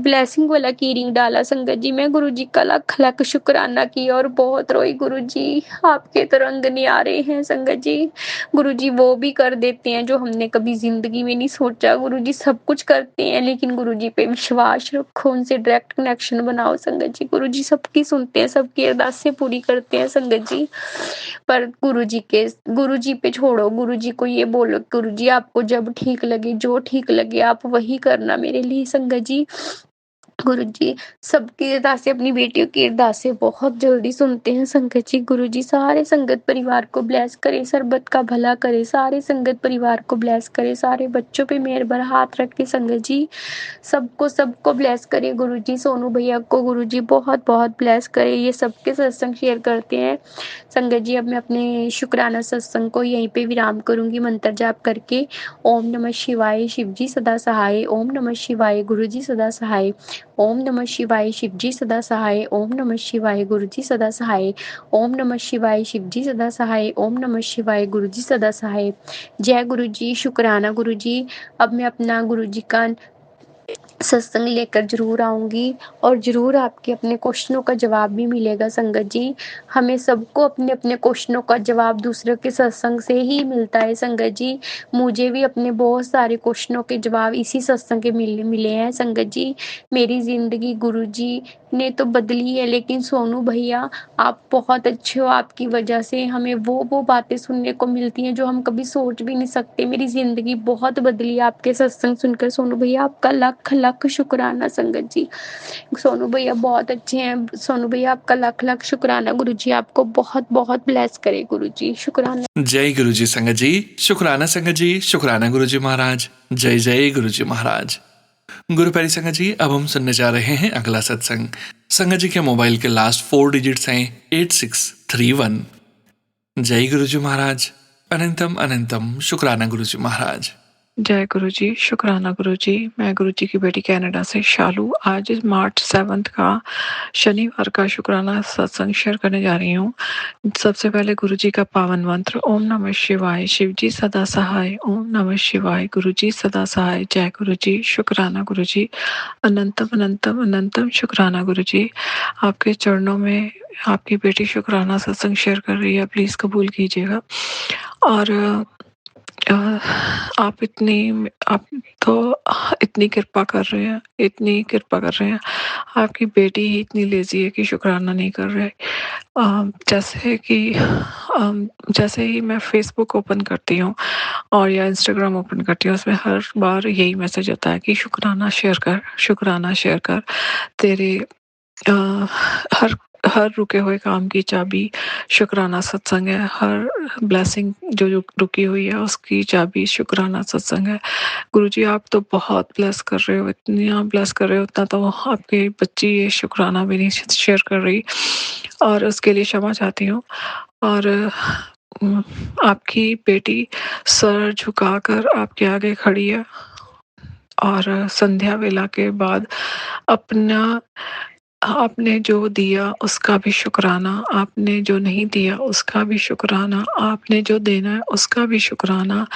ब्लेसिंग वाला कीरिंग डाला। संगत जी मैं गुरुजी का लाख लाख शुक्राना किया और बहुत रोई। गुरुजी आपके तो रंग नहीं आ रहे हैं। संगत जी गुरुजी वो भी कर देते हैं जो हमने कभी जिंदगी में नहीं सोचा। गुरुजी सब कुछ करते हैं, लेकिन गुरुजी पे विश्वास रखो, उनसे डायरेक्ट कनेक्शन बनाओ। संगत जी गुरुजी सबकी सुनते हैं, सबकी अरदासें पूरी करते हैं संगत जी। पर गुरुजी पे छोड़ो, गुरुजी को ये बोलो गुरुजी आपको जब ठीक लगे, जो ठीक लगे आप वही करना मेरे लिए। संगत जी गुरुजी सबकी अरदासें, अपनी बेटियों की अरदासें बहुत जल्दी सुनते हैं संगत जी। गुरुजी सारे संगत परिवार को ब्लेस करे, सरबत का भला करे, सारे संगत परिवार को ब्लेस करे, सारे बच्चों पे मेहर भरा हाथ रखे संगत जी, सबको सबको ब्लेस करे गुरुजी। सोनू भैया को गुरुजी बहुत बहुत ब्लेस करे, ये सबके सत्संग शेयर करते हैं संगत जी। अब मैं अपने शुक्राना सत्संग को यहीं पे विराम करूंगी मंत्र जाप करके। ओम नमः शिवाय, शिवजी सदा सहाय। ओम नमः शिवाय, गुरुजी सदा सहाय। ओम नमः शिवाय, शिवजी सदा सहाय। ओम नमः शिवाय, गुरुजी सदा सहाय। ओम नमः शिवाय, शिवजी सदा सहाय। ओम नमः शिवाय, गुरुजी सदा सहाय। जय गुरुजी, शुक्राना गुरुजी। अब मैं अपना गुरुजी का सत्संग लेकर जरूर आऊंगी और जरूर आपके अपने क्वेश्चनों का जवाब भी मिलेगा संगत जी। हमें सबको अपने अपने क्वेश्चनों का जवाब दूसरों के सत्संग से ही मिलता है संगत जी। मुझे भी अपने बहुत सारे क्वेश्चनों के जवाब इसी सत्संग के मिले हैं संगत जी। मेरी जिंदगी गुरुजी ने तो बदली है, लेकिन सोनू भैया आप बहुत अच्छे हो, आपकी वजह से हमें वो बातें सुनने को मिलती हैं जो हम कभी सोच भी नहीं सकते। मेरी जिंदगी बहुत बदली आपके सत्संग सुनकर सोनू भैया, आपका लाख लाख शुक्राना संगत जी। सोनू भैया बहुत अच्छे हैं, सोनू भैया आपका लाख लाख शुक्राना। गुरुजी आपको बहुत बहुत ब्लेस करे गुरुजी, शुक्राना। जय गुरुजी संगत जी, शुक्राना संगत जी, शुक्राना गुरुजी महाराज। जय जय गुरुजी महाराज। गुरु प्यारी संगत जी, अब हम सुनने जा रहे हैं अगला सत्संग। संगत जी के मोबाइल के लास्ट 4 डिजिट्स हैं 8631। जय गुरुजी महाराज। अनंतम अनंतम शुक्राना गुरुजी महाराज। जय गुरुजी, शुक्राना गुरुजी। मैं गुरुजी की बेटी कनाडा से शालू आज मार्च 7 का शनिवार का शुक्राना सत्संग शेयर करने जा रही हूँ। सबसे पहले गुरुजी का पावन मंत्र ओम नमः शिवाय, शिवजी सदा सहाय। ओम नमः शिवाय, गुरुजी सदा सहाय। जय गुरुजी, शुक्राना गुरुजी। अनंतम अनंतम अनंतम शुक्राना गुरुजी। आपके चरणों में आपकी बेटी शुक्राना सत्संग शेयर कर रही है, प्लीज़ कबूल कीजिएगा। और आप तो इतनी कृपा कर रहे हैं, इतनी कृपा कर रहे हैं। आपकी बेटी ही इतनी लेजी है कि शुक्राना नहीं कर रहे। जैसे ही मैं फेसबुक ओपन करती हूँ और या इंस्टाग्राम ओपन करती हूँ, उसमें हर बार यही मैसेज आता है कि शुक्राना शेयर कर, शुक्राना शेयर कर। तेरे हर हर रुके हुए काम की चाबी शुक्राना सत्संग है। हर ब्लेसिंग जो रुकी हुई है उसकी चाबी शुक्राना सत्संग है। गुरुजी आप तो बहुत ब्लेस कर रहे हो, इतनी आप ब्लेस कर रहे हो, उतना तो आपकी बच्ची ये शुक्राना भी नहीं शेयर कर रही, और उसके लिए क्षमा चाहती हूँ। और आपकी बेटी सर झुकाकर आपके आगे खड़ी है और संध्या वेला के बाद अपना आपने जो दिया उसका भी शुक्राना, आपने जो नहीं दिया उसका भी शुक्राना, आपने जो देना है उसका भी शुक्राना,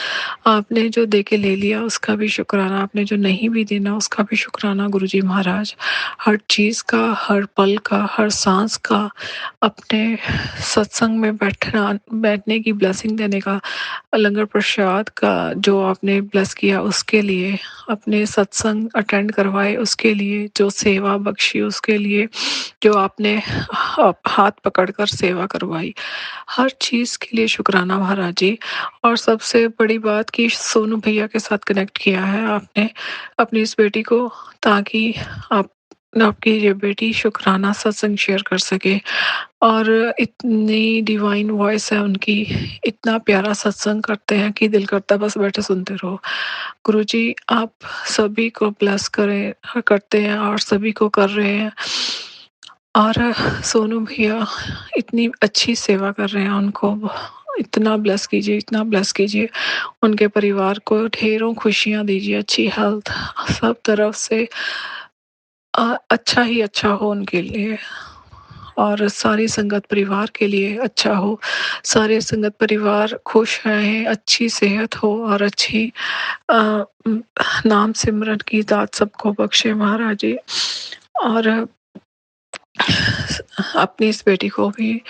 आपने जो दे के ले लिया उसका भी शुक्राना, आपने जो नहीं भी देना उसका भी शुक्राना गुरुजी महाराज। हर चीज़ का, हर पल का, हर सांस का, अपने सत्संग में बैठने की ब्लेसिंग देने का, लंगर प्रसाद का जो आपने ब्लेस किया उसके लिए, अपने सत्संग अटेंड करवाए उसके लिए, जो सेवा बख्शी उसके लिए, जो आपने हाथ पकड़कर सेवा करवाई, हर चीज़ के लिए शुक्राना महाराज जी। और सबसे बड़ी बात कि सोनू भैया के साथ कनेक्ट किया है आपने अपनी इस बेटी को, ताकि आपकी ये बेटी शुक्राना सत्संग शेयर कर सके। और इतनी डिवाइन वॉइस है उनकी, इतना प्यारा सत्संग करते हैं कि दिल करता है बस बैठे सुनते रहो। गुरुजी आप सभी को ब्लेस करें, करते हैं और सभी को कर रहे हैं। और सोनू भैया इतनी अच्छी सेवा कर रहे हैं, उनको इतना ब्लेस कीजिए, इतना ब्लेस कीजिए। उनके परिवार को ढेरों खुशियाँ दीजिए, अच्छी हेल्थ, सब तरफ से अच्छा ही अच्छा हो उनके लिए, और सारी संगत परिवार के लिए अच्छा हो। सारे संगत परिवार खुश रहें, अच्छी सेहत हो और अच्छी नाम सिमरन की दात सबको बख्शे महाराज जी। और अपनी इस बेटी को भी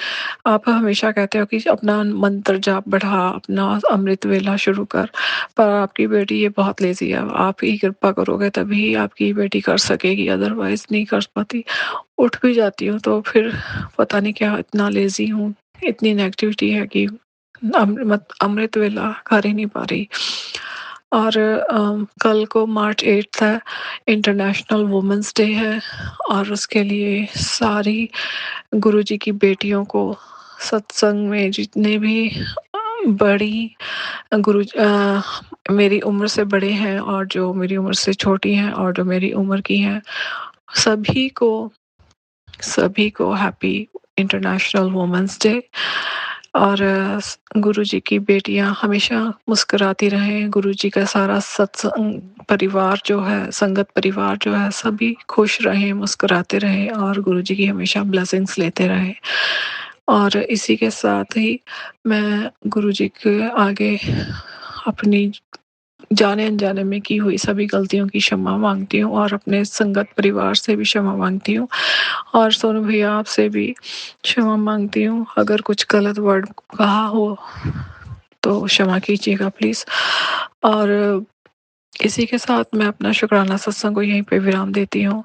आप हमेशा कहते हो कि अपना मंत्र जाप बढ़ा, अपना अमृत वेला शुरू कर, पर आपकी बेटी ये बहुत लेजी है। आप ही कृपा करोगे तभी आपकी बेटी कर सकेगी, अदरवाइज नहीं कर पाती। उठ भी जाती हूँ तो फिर पता नहीं क्या इतना लेजी हूँ, इतनी नेगेटिविटी है कि अमृत वेला कर ही नहीं पा रही। और कल को मार्च 8 है, इंटरनेशनल वुमेंस डे है, और उसके लिए सारी गुरुजी की बेटियों को सत्संग में जितने भी बड़ी मेरी उम्र से बड़े हैं और जो मेरी उम्र से छोटी हैं और जो मेरी उम्र की हैं, सभी को हैप्पी इंटरनेशनल वुमेंस डे। और गुरुजी की बेटियां हमेशा मुस्कुराती रहें, गुरुजी का सारा सत्संग परिवार जो है, संगत परिवार जो है, सभी खुश रहें, मुस्कुराते रहें और गुरुजी की हमेशा ब्लेसिंग्स लेते रहें। और इसी के साथ ही मैं गुरुजी के आगे अपनी जाने अनजाने में की हुई सभी गलतियों की क्षमा मांगती हूँ और अपने संगत परिवार से भी क्षमा मांगती हूँ, और सोनू भैया आपसे भी क्षमा मांगती हूँ। अगर कुछ गलत वर्ड कहा हो तो क्षमा कीजिएगा प्लीज़। और इसी के साथ मैं अपना शुक्राना सत्संग को यहीं पे विराम देती हूँ।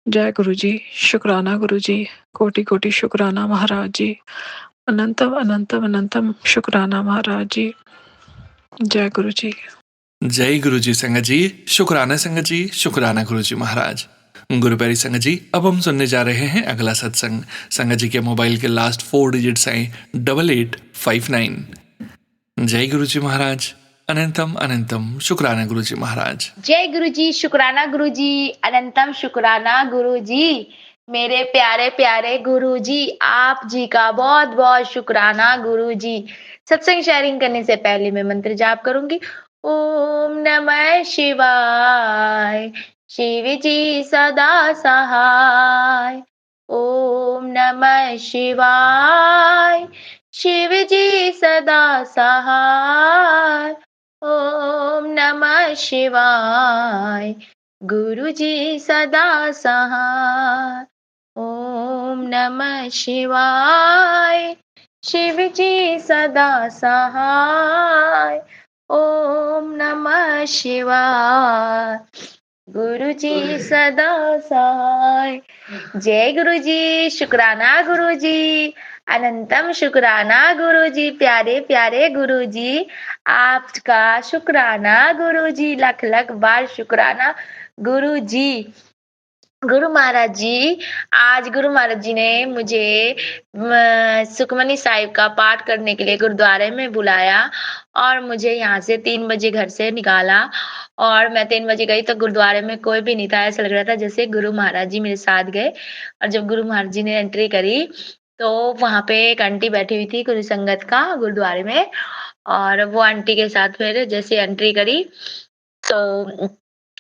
जय गुरुजी, शुक्राना गुरुजी, कोटि कोटि शुक्राना महाराज जी, अनंतम अनंतम अनंतम शुक्राना महाराज जी। जय गुरुजी। जय गुरु जी संगत जी, शुक्राना संगत जी, शुक्राना गुरु जी महाराज। गुरु प्यारी संगत जी, अब हम सुनने जा रहे हैं अगला सत्संग। संगत जी के मोबाइल के लास्ट 4 डिजिट्स हैं 8859। जय गुरु जी महाराज, अनंतम अनंतम शुक्राना गुरु जी महाराज। जय गुरु जी, शुक्राना गुरु जी, अनंतम शुक्राना गुरु जी। मेरे प्यारे प्यारे गुरु जी, आप जी का बहुत बहुत शुक्राना गुरु जी। सत्संग शेयरिंग करने से पहले मैं मंत्र जाप करूंगी। ओम नमः शिवाय, शिव जी सदा सहाय। ओम नमः शिवाय, शिव जी सदा सहाय। ओम नमः शिवाय, गुरु जी सदा सहाय। ओम नमः शिवाय, शिव जी सदा सहाय। ओम नमः शिवाय, गुरु जी सदा सहाय। जय गुरु जी, शुक्राना गुरु जी, अनंतम शुक्राना गुरु जी। प्यारे प्यारे गुरु जी, आपका शुक्राना गुरु जी, लख लख बार शुक्राना गुरु जी। गुरु महाराज जी, आज गुरु महाराज जी ने मुझे सुखमनी साहिब का पाठ करने के लिए गुरुद्वारे में बुलाया और मुझे यहाँ से 3 बजे घर से निकाला, और मैं 3 बजे गई तो गुरुद्वारे में कोई भी नहीं था। ऐसा लग रहा था जैसे गुरु महाराज जी मेरे साथ गए। और जब गुरु महाराज जी ने एंट्री करी तो वहां पे एक आंटी बैठी हुई थी गुरु संगत का गुरुद्वारे में, और वो आंटी के साथ फिर जैसे एंट्री करी तो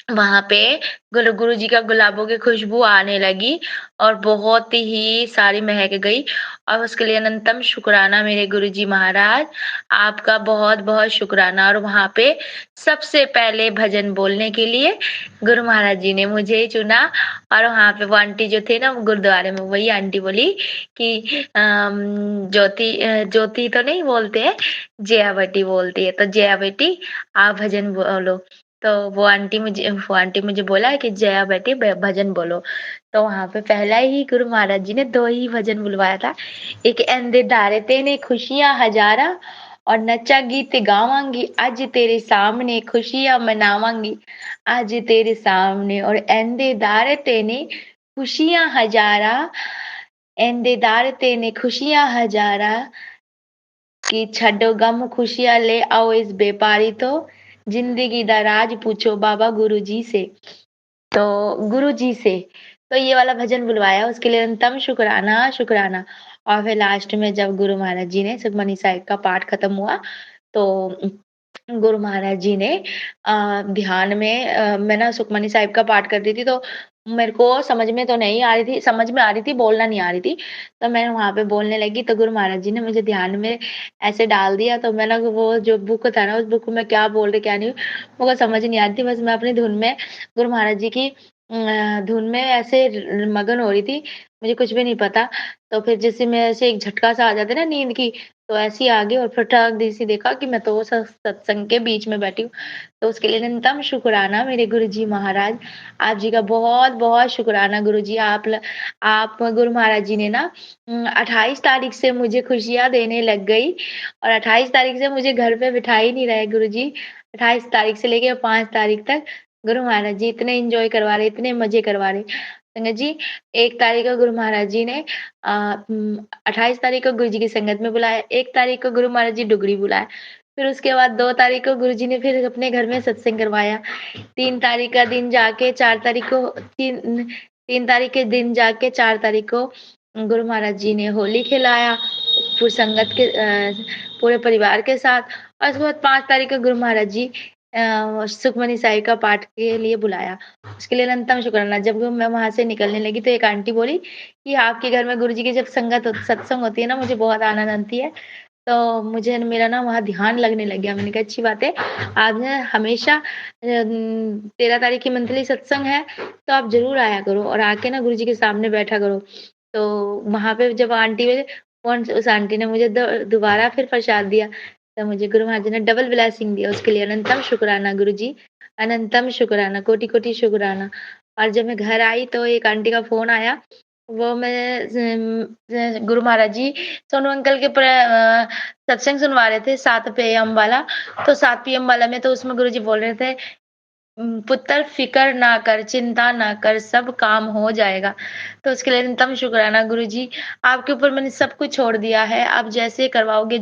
वहाँ पे गुरु जी का गुलाबों की खुशबू आने लगी और बहुत ही सारी महक गई और उसके लिए अनंतम शुक्राना मेरे गुरु जी महाराज, आपका बहुत-बहुत शुक्राना। और वहाँ पे सबसे पहले भजन बोलने के लिए गुरु महाराज जी ने मुझे ही चुना और वहाँ पे वो आंटी जो थे ना, वो गुरुद्वारे में वही आंटी बोली कि ज्योति तो नहीं बोलते हैं, जया बेटी बोलती है, तो जया बेटी आप भजन बोलो। तो वो आंटी मुझे बोला कि जया बेटी भजन बोलो। तो वहाँ पे पहला ही गुरु महाराज जी ने 2 ही भजन बुलवाया था। एक एंदे धारे तेने खुशियाँ हज़ारा और नचा गीत गावांगी आज तेरे सामने खुशियाँ मनावांगी आज तेरे सामने। और एंदे धारे तेने खुशियाँ हज़ारा, एंदे धारे तेने खुशियाँ हज़ारा कि छड्डो गम खुशियाँ ले आओ इस व्यापारी तो जिंदगी दा राज पूछो बाबा गुरुजी से। तो गुरुजी से तो ये वाला भजन बुलवाया, उसके लिए अनंतम शुक्राना शुक्राना। और फिर लास्ट में जब गुरु महाराज जी ने सुखमनी साहिब का पाठ खत्म हुआ तो गुरु महाराज जी ने ध्यान में मैं ना सुखमनी साहिब का पाठ करती थी तो मेरे को समझ में तो नहीं आ रही थी, समझ में आ रही थी, बोलना नहीं आ रही थी। तो मैं वहाँ पे बोलने लगी तो गुरु महाराज जी ने मुझे ध्यान में ऐसे डाल दिया तो मैं ना वो जो बुक था ना, उस बुक में क्या बोल रहे क्या नहीं मुझे समझ नहीं आती थी। बस मैं अपनी धुन में गुरु महाराज जी की धुन में ऐसे मगन हो रही थी, मुझे कुछ भी नहीं पता। तो फिर जैसे मैं ऐसे एक झटका सा आ जाता है ना नींद की, तो ऐसे ही आ गई और फिर ठक दी देखा कि मैं तो सत्संग के बीच में बैठी हूँ। तो उसके लिए अनंतम शुक्राना मेरे गुरुजी महाराज, आप जी का बहुत-बहुत शुक्राना गुरुजी। आप गुरु महाराज जी ने ना 28 तारीख से मुझे खुशियाँ देने लग गई और 28 तारीख से मुझे घर पे बिठा ही नहीं रहे गुरुजी। 28 तारीख से लेके 5 तारीख तक गुरु महाराज जी इतने एन्जॉय करवा रहे, इतने मज़े करवा रहे। संगत जी 1 तारीख को गुरु महाराज जी ने 28 तारीख को गुरुजी की संगत में बुलाया, 1 तारीख को गुरु महाराज जी डुगरी बुलाया। फिर उसके बाद 2 तारीख को गुरुजी ने फिर अपने घर में सत्संग करवाया। 3 तारीख का दिन जाके 4 तारीख को 3 तारीख के दिन जाके 4 तारीख को गुरु महाराज जी ने होली खिलाया पूरी संगत के पूरे परिवार के साथ। और उसके बाद 5 तारीख को गुरु महाराज जी सुखमनी साहिब का पाठ के लिए बुलाया। उसके लिए अनंतम शुक्राना। जब मैं वहाँ से निकलने लगी तो एक आंटी बोली कि आपके घर में गुरुजी की जब सत्संग होती है ना, मुझे बहुत आनंद आती है। तो मुझे मेरा ना वहाँ ध्यान लगने लग गया। मैंने कहा अच्छी बात है, आपने हमेशा 13 तारीख की मंथली सत्संग है, तो आप ज़रूर आया करो और आके ना गुरुजी के सामने बैठा करो। तो वहाँ पे जब उस आंटी ने मुझे दोबारा फिर प्रसाद दिया, तो मुझे गुरु महाराज जी ने डबल ब्लेसिंग दिया। उसके लिए अनंतम शुक्राना गुरुजी, अनंतम शुक्राना, कोटि-कोटि शुक्राना। और जब मैं घर आई तो एक आंटी का फ़ोन आया, वो गुरु महाराज जी सोनू अंकल के सत्संग सुनवा रहे थे 7 पीएम वाला। तो 7 पीएम वाला में तो उसमें गुरुजी बोल रहे थे पुत्र फ़िक्र ना कर, चिंता ना कर, सब काम हो जाएगा। तो उसके लिए अनंतम शुक्राना गुरुजी, आपके ऊपर मैंने सब कुछ छोड़ दिया है। आप जैसे करवाओगे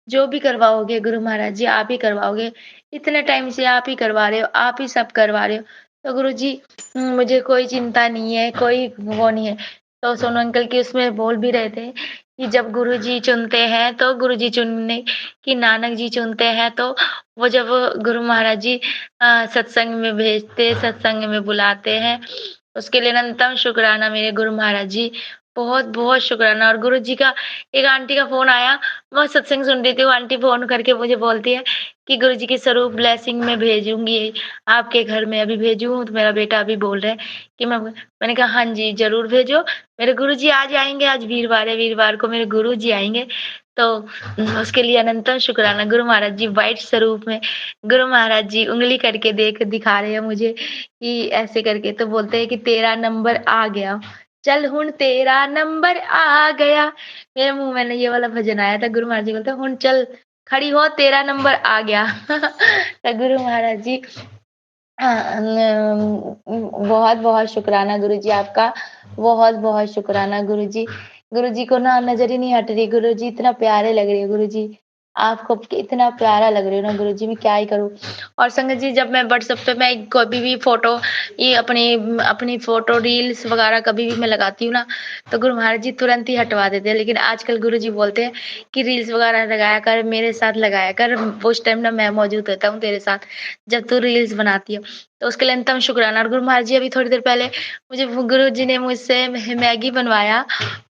जो भी करवाओगे गुरु महाराज जी आप ही करवाओगे। इतने टाइम से आप ही करवा रहे हो, आप ही सब करवा रहे हो। तो गुरुजी मुझे कोई चिंता नहीं है, कोई वो नहीं है। तो सोनू अंकल की उसमें बोल भी रहे थे कि जब गुरुजी चुनते हैं तो गुरुजी चुनने कि नानक जी चुनते हैं तो वो जब गुरु महाराज जी सत्संग में भेजते, सत्संग में बुलाते हैं, उसके लिए अनंतम शुक्राना मेरे गुरु महाराज जी, बहुत-बहुत शुक्राना। और गुरुजी का एक आंटी का फ़ोन आया, मैं सत्संग सुन रही थी, वो आंटी फ़ोन करके मुझे बोलती है कि गुरुजी की स्वरूप ब्लेसिंग मैं भेजूँगी आपके घर में, अभी भेजूँ? तो मेरा बेटा अभी बोल रहा है कि मैंने कहा हाँ जी, ज़रूर भेजो। मेरे गुरुजी आज आएँगे, आज वीरवार है, वीरवार को मेरे गुरुजी आएँगे। तो उसके लिए अनंतम शुक्राना गुरु महाराज जी व्हाइट स्वरूप में गुरु महाराज जी उँगली करके दिखा रहे हैं मुझे कि ऐसे करके, तो बोलते हैं कि तेरा नंबर आ गया, चल हुण तेरा नंबर आ गया। मेरे मुँह में ना ये वाला भजन आया था, गुरु महाराज जी बोलते हुण चल खड़ी हो तेरा नंबर आ गया। तो गुरु महाराज जी बहुत-बहुत शुक्राना गुरुजी आपका, बहुत-बहुत शुक्राना गुरुजी। गुरुजी को ना नज़र ही नहीं हट रही, गुरुजी इतना प्यारे लग रहे हैं गुरुजी। आपको इतना प्यारा लग रहे हो ना गुरुजी, मैं क्या ही करूँ। और संगत जी, जब मैं व्हाट्सएप पे मैं कभी भी फ़ोटो ये अपनी फ़ोटो रील्स वगैरह कभी भी मैं लगाती हूँ ना, तो गुरु महाराज जी तुरंत ही हटवा देते हैं। लेकिन आजकल गुरुजी बोलते हैं कि रील्स वगैरह लगाया कर, मेरे साथ लगाया कर, उस टाइम ना मैं मौजूद रहता हूँ तेरे साथ, जब तू रील्स बनाती हो। तो उसके लिए अंतम शुक्राना। और गुरु महाराज जी अभी थोड़ी देर पहले मुझे गुरुजी ने मुझसे मैगी बनवाया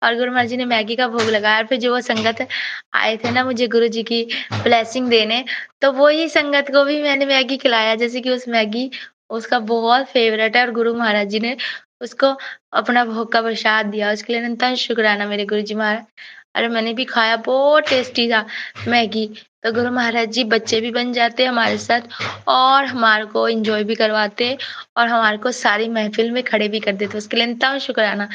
और गुरु महाराज जी ने मैगी का भोग लगाया। और फिर जो वो संगत आए थे ना मुझे गुरुजी की ब्लेसिंग देने, तो वही संगत को भी मैंने मैगी खिलाया, जैसे कि उस मैगी उसका बहुत फेवरेट है और गुरु महाराज जी ने उसको अपना भोग का प्रसाद दिया। उसके लिए अनंत शुक्राना मेरे गुरुजी महाराज। अरे मैंने भी खाया, बहुत टेस्टी था मैगी। तो गुरु महाराज जी बच्चे भी बन जाते हमारे साथ और हमारे को एंजॉय भी करवाते और हमारे को सारी महफिल में खड़े भी कर देते। उसके लिए अनंत शुक्राना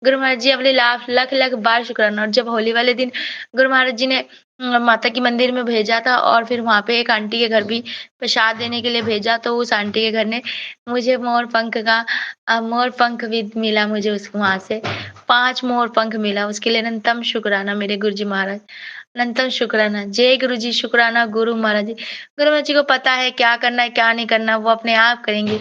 गुरु महाराज जी, अगले लाख लख लख बार शुक्राना। और जब होली वाले दिन गुरु महाराज जी ने माता की मंदिर में भेजा था और फिर वहाँ पे एक आंटी के घर भी प्रसाद देने के लिए भेजा, तो उस आंटी के घर ने मुझे मोर पंख भी मिला मुझे उस वहाँ से 5 मोर पंख मिला। उसके लिए अनंतम शुक्राना मेरे गुरुजी महाराज, अनंतम शुक्राना। जय गुरुजी, शुक्राना गुरु महाराज जी। गुरु महाराज जी को पता है क्या करना है क्या नहीं करना, वो अपने आप करेंगे।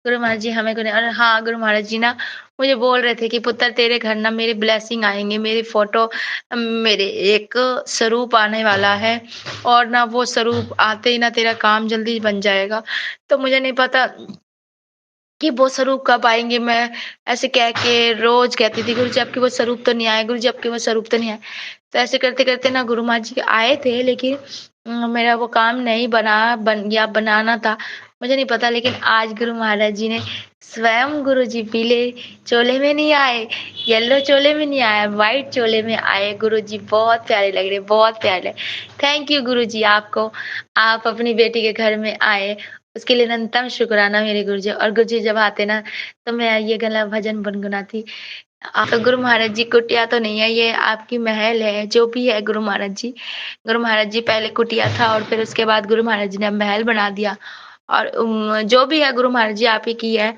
गुरु महाराज जी हमें को नहीं। और हाँ, गुरु महाराज जी ना मुझे बोल रहे थे कि पुत्र तेरे घर ना मेरे ब्लेसिंग आएंगे, मेरी फोटो मेरे एक स्वरूप आने वाला है और ना वो स्वरूप आते ही ना तेरा काम जल्दी बन जाएगा। तो मुझे नहीं पता कि वो स्वरूप कब आएँगे। मैं ऐसे कह के रोज़ कहती थी, गुरुजी आपके वो स्वरूप तो नहीं आए, गुरुजी आपके वो स्वरूप तो नहीं आए। तो ऐसे करते-करते ना गुरु महाराज जी आए थे, लेकिन मेरा वो काम नहीं बन गया, बनाना था। मुझे नहीं पता, लेकिन आज गुरु महाराज जी ने स्वयं गुरुजी पीले चोले में नहीं आए, येलो चोले में नहीं आए, व्हाइट चोले में आए। गुरुजी बहुत प्यारे लग रहे, बहुत प्यारे। थैंक यू गुरुजी आपको, आप अपनी बेटी के घर में आए। उसके लिए अनंतम शुक्राना मेरे गुरुजी। और गुरुजी जब आते ना तो मैं ये गला भजन गुनगुनाती। तो गुरु महाराज जी कुटिया तो नहीं है, ये आपकी महल है, जो भी है गुरु महाराज जी। गुरु महाराज जी पहले कुटिया था और फिर उसके बाद गुरु महाराज जी ने महल बना दिया। और जो भी है गुरु महाराज जी आप ही की है।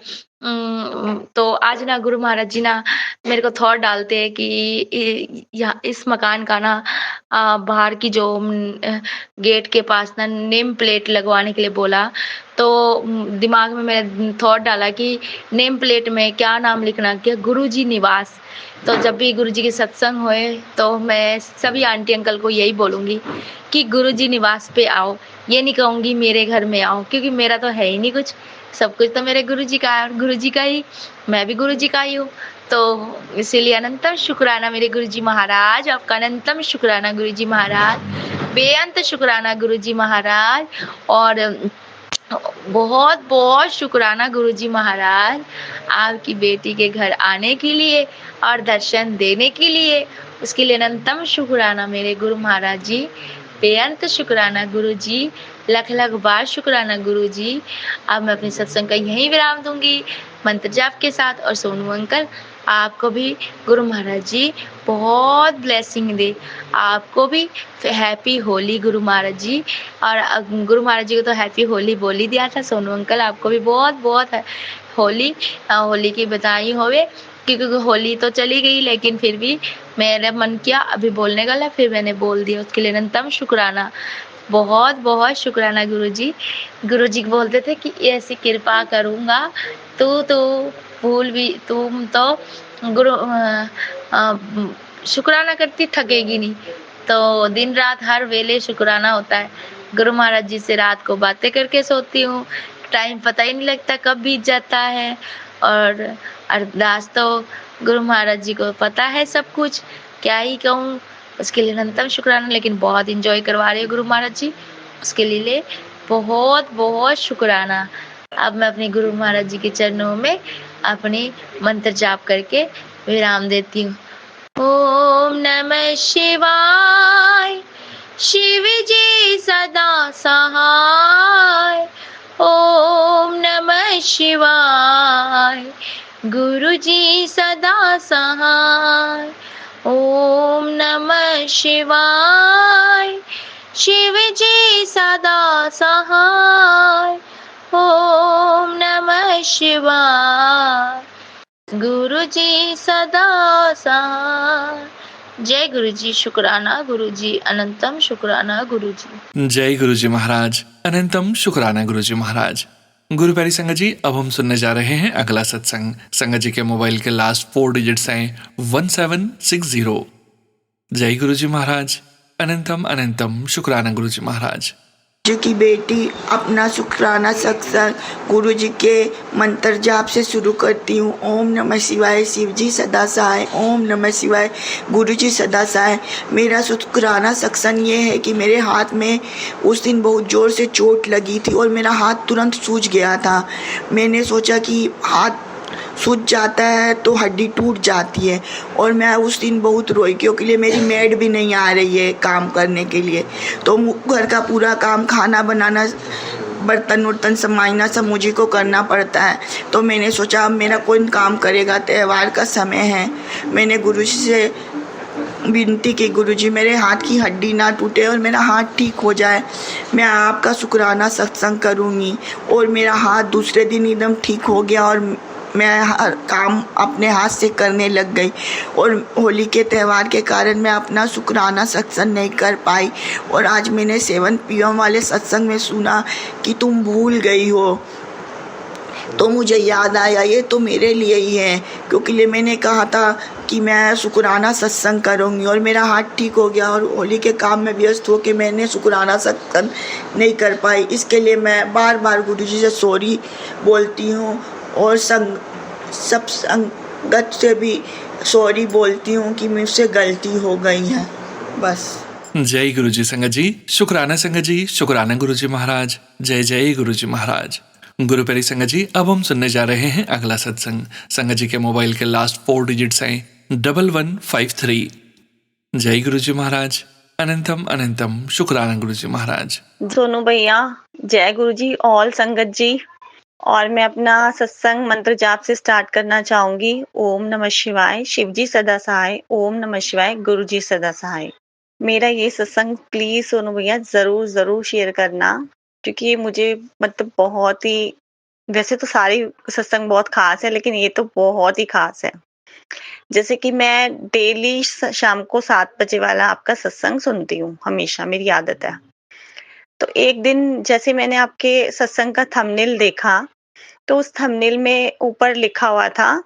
तो आज ना गुरु महाराज जी ना मेरे को थॉट डालते हैं कि यहाँ इस मकान का ना बाहर की जो गेट के पास ना नेम प्लेट लगवाने के लिए बोला। तो दिमाग में मेरे थॉट डाला कि नेम प्लेट में क्या नाम लिखना, क्या गुरुजी निवास। तो जब भी गुरुजी के सत्संग होए तो मैं सभी आंटी अंकल को यही बोलूँगी कि गुरुजी निवास पे आओ। ये नहीं कहूँगी मेरे घर में आओ, क्योंकि मेरा तो है ही नहीं कुछ, सब कुछ तो मेरे गुरुजी का है और गुरुजी का ही मैं भी गुरुजी का ही हूँ। तो इसीलिए अनंतम शुक्राना मेरे गुरुजी महाराज, आपका अनंतम शुक्राना गुरुजी महाराज, बेअंत शुक्राना गुरुजी महाराज। और बहुत बहुत शुक्राना गुरुजी महाराज आपकी बेटी के घर आने के लिए और दर्शन देने के लिए। उसके लिए अनंतम शुक्राना मेरे गुरु महाराज जी, बेअंत शुक्राना गुरु जी, लख लख बार शुक्राना गुरु जी। अब मैं अपने सत्संग का यहीं विराम दूंगी मंत्र जाप के साथ। और सोनू अंकल आपको भी गुरु महाराज जी बहुत ब्लेसिंग दे, आपको भी हैप्पी होली गुरु महाराज जी। और गुरु महाराज जी को तो हैप्पी होली बोल ही दिया था। सोनू अंकल आपको भी बहुत बहुत होली की बधाई होवे, क्योंकि होली तो चली गई लेकिन फिर भी मेरा मन किया अभी बोलने का, फिर मैंने बोल दिया। उसके लिए अनंतम शुक्राना, बहुत बहुत शुक्राना गुरुजी। गुरुजी बोलते थे कि ऐसी कृपा करूँगा तो भूल भी तुम तो गुरु शुक्राना करती थकेगी नहीं। तो दिन रात हर वेले शुक्राना होता है। गुरु महाराज जी से रात को बातें करके सोती हूँ, टाइम पता ही नहीं लगता कब बीत जाता है। और अरदास तो गुरु महाराज जी को पता है सब कुछ, क्या ही कहूँ। उसके लिए अनंतम शुक्राना, लेकिन बहुत इंजॉय करवा रहे हैं गुरु महाराज जी, उसके लिए बहुत बहुत शुक्राना। अब मैं अपने गुरु महाराज जी के चरणों में अपनी मंत्र जाप करके विराम देती हूँ। ओम नमः शिवाय, शिव जी सदा सहाय। ओम नमः शिवाय, गुरु जी सदा सहाय। ओम नमः शिवाय, शिव जी सदा सहाय। ओम नमः शिवाय, गुरु जी सदा सहाय। जय गुरुजी, शुक्राना गुरुजी, अनंतम शुक्राना गुरुजी। जय गुरुजी महाराज, अनंतम शुक्राना गुरुजी महाराज। गुरु प्यारी संगत जी, अब हम सुनने जा रहे हैं अगला सत्संग। संगत जी के मोबाइल के लास्ट 4 डिजिट्स हैं 1760। जय गुरुजी महाराज, अनंतम अनंतम शुक्राना गुरुजी महाराज। गुरु की बेटी अपना शुक्राना सत्संग गुरु जी के मंत्र जाप से शुरू करती हूँ। ओम नमः शिवाय, शिव जी सदा सहाय। ओम नमः शिवाय, गुरु जी सदा सहाय। मेरा शुक्राना सत्संग ये है कि मेरे हाथ में उस दिन बहुत ज़ोर से चोट लगी थी और मेरा हाथ तुरंत सूज गया था। मैंने सोचा कि हाथ सूज जाता है तो हड्डी टूट जाती है, और मैं उस दिन बहुत रोई क्योंकि लिए मेरी मेड भी नहीं आ रही है काम करने के लिए। तो घर का पूरा काम, खाना बनाना, बर्तन वर्तन समाजना सब मुझे को करना पड़ता है। तो मैंने सोचा अब मेरा कौन काम करेगा, त्यौहार का समय है। मैंने गुरु जी से विनती की, गुरुजी मेरे हाथ की हड्डी ना टूटे और मेरा हाथ ठीक हो जाए। मैं आपका शुक्राना सत्संग करूँगी। और मेरा हाथ दूसरे दिन एकदम ठीक हो गया और मैं हर काम अपने हाथ से करने लग गई। और होली के त्यौहार के कारण मैं अपना शुक्राना सत्संग नहीं कर पाई। और आज मैंने 7 PM वाले सत्संग में सुना कि तुम भूल गई हो, तो मुझे याद आया ये तो मेरे लिए ही है, क्योंकि ये मैंने कहा था कि मैं शुक्राना सत्संग करूँगी और मेरा हाथ ठीक हो गया और होली के काम में व्यस्त हो के मैंने शुक्राना सत्संग नहीं कर पाई। इसके लिए मैं बार बार गुरु जी से सॉरी बोलती हूँ और सब संगत से भी सॉरी बोलती हूँ कि मुझसे गलती हो गई है। बस। जय गुरुजी संगत जी, शुक्राना संगत जी, शुक्राना गुरुजी महाराज। जय जय गुरुजी महाराज। गुरु प्यारी संगत जी, अब हम सुनने जा रहे हैं अगला सत्संग। संगत जी के मोबाइल के लास्ट 4 डिजिट्स हैं 1153। जय गुरुजी महाराज, अनंतम अनंतम शुक्राना गुरुजी महाराज। सोनू भैया, जय गुरु जी, ऑल संगत जी। और मैं अपना सत्संग मंत्र जाप से स्टार्ट करना चाहूंगी। ओम नमः शिवाय, शिव जी सदा सहाय। ओम नमः शिवाय, गुरु जी सदा सहाय। मेरा ये सत्संग प्लीज सोनू भैया जरूर जरूर शेयर करना, क्योंकि ये मुझे मतलब बहुत ही, वैसे तो सारी सत्संग बहुत खास है लेकिन ये तो बहुत ही खास है। जैसे कि मैं डेली शाम को 7 बजे वाला आपका सत्संग सुनती हूँ, हमेशा मेरी आदत है। तो एक दिन जैसे मैंने आपके सत्संग का थंबनेल देखा, तो उस थंबनेल में ऊपर लिखा हुआ था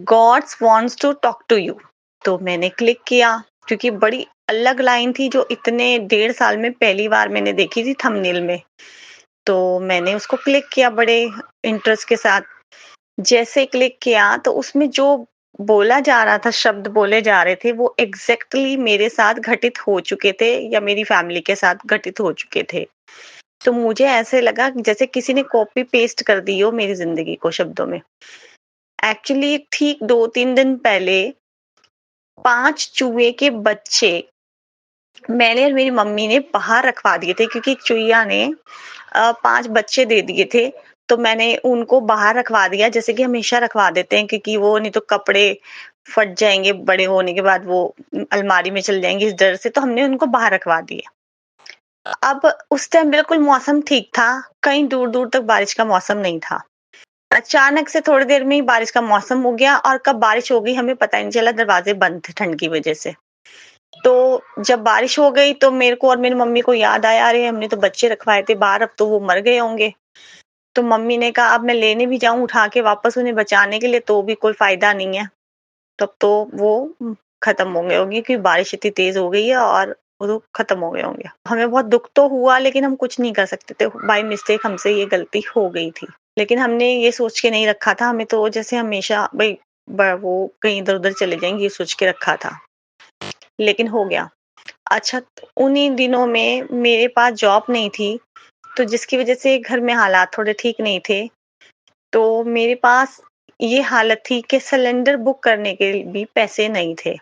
gods wants to talk to you. तो मैंने क्लिक किया, क्योंकि बड़ी अलग लाइन थी जो इतने 1.5 साल में पहली बार मैंने देखी थी थंबनेल में। तो मैंने उसको क्लिक किया बड़े इंटरेस्ट के साथ। जैसे क्लिक किया तो उसमें जो बोला जा रहा था, शब्द बोले जा रहे थे, वो एग्जैक्टली मेरे साथ घटित हो चुके थे या मेरी फैमिली के साथ घटित हो चुके थे। तो मुझे ऐसे लगा जैसे किसी ने कॉपी पेस्ट कर दी हो मेरी जिंदगी को शब्दों में। एक्चुअली ठीक 2-3 दिन पहले 5 चूहे के बच्चे मैंने और मेरी मम्मी ने बाहर रखवा दिए थे, क्योंकि चुईया ने 5 बच्चे दे दिए थे। तो मैंने उनको बाहर रखवा दिया, जैसे कि हमेशा रखवा देते हैं, क्योंकि वो नहीं तो कपड़े फट जाएंगे, बड़े होने के बाद वो अलमारी में चल जाएंगे इस डर से। तो हमने उनको बाहर रखवा दिया। अब उस टाइम बिल्कुल मौसम ठीक था, कहीं दूर दूर तक बारिश का मौसम नहीं था। अचानक से थोड़ी देर में ही बारिश का मौसम हो गया, और कब बारिश हो गई हमें पता ही नहीं चला, दरवाजे बंद थे ठंड की वजह से। तो जब बारिश हो गई तो मेरे को और मेरी मम्मी को याद आया, अरे हमने तो बच्चे रखवाए थे बाहर, अब तो वो मर गए होंगे। तो मम्मी ने कहा अब मैं लेने भी जाऊं उठा के वापस उन्हें बचाने के लिए, तो भी कोई फायदा नहीं है, तब तो वो खत्म हो गए होंगे, क्योंकि बारिश इतनी तेज हो गई है और वो तो खत्म हो गए होंगे। हमें बहुत दुख तो हुआ, लेकिन हम कुछ नहीं कर सकते थे, बाय मिस्टेक हमसे ये गलती हो गई थी। लेकिन हमने ये सोच के नहीं रखा था, हमें तो जैसे हमेशा भाई वो कहीं इधर उधर चले जाएंगे ये सोच के रखा था, लेकिन हो गया। अच्छा, उन्हीं दिनों में मेरे पास जॉब नहीं थी, तो जिसकी वजह से घर में हालात थोड़े ठीक नहीं थे। तो मेरे पास ये हालत थी कि सिलेंडर बुक करने के भी पैसे नहीं थे,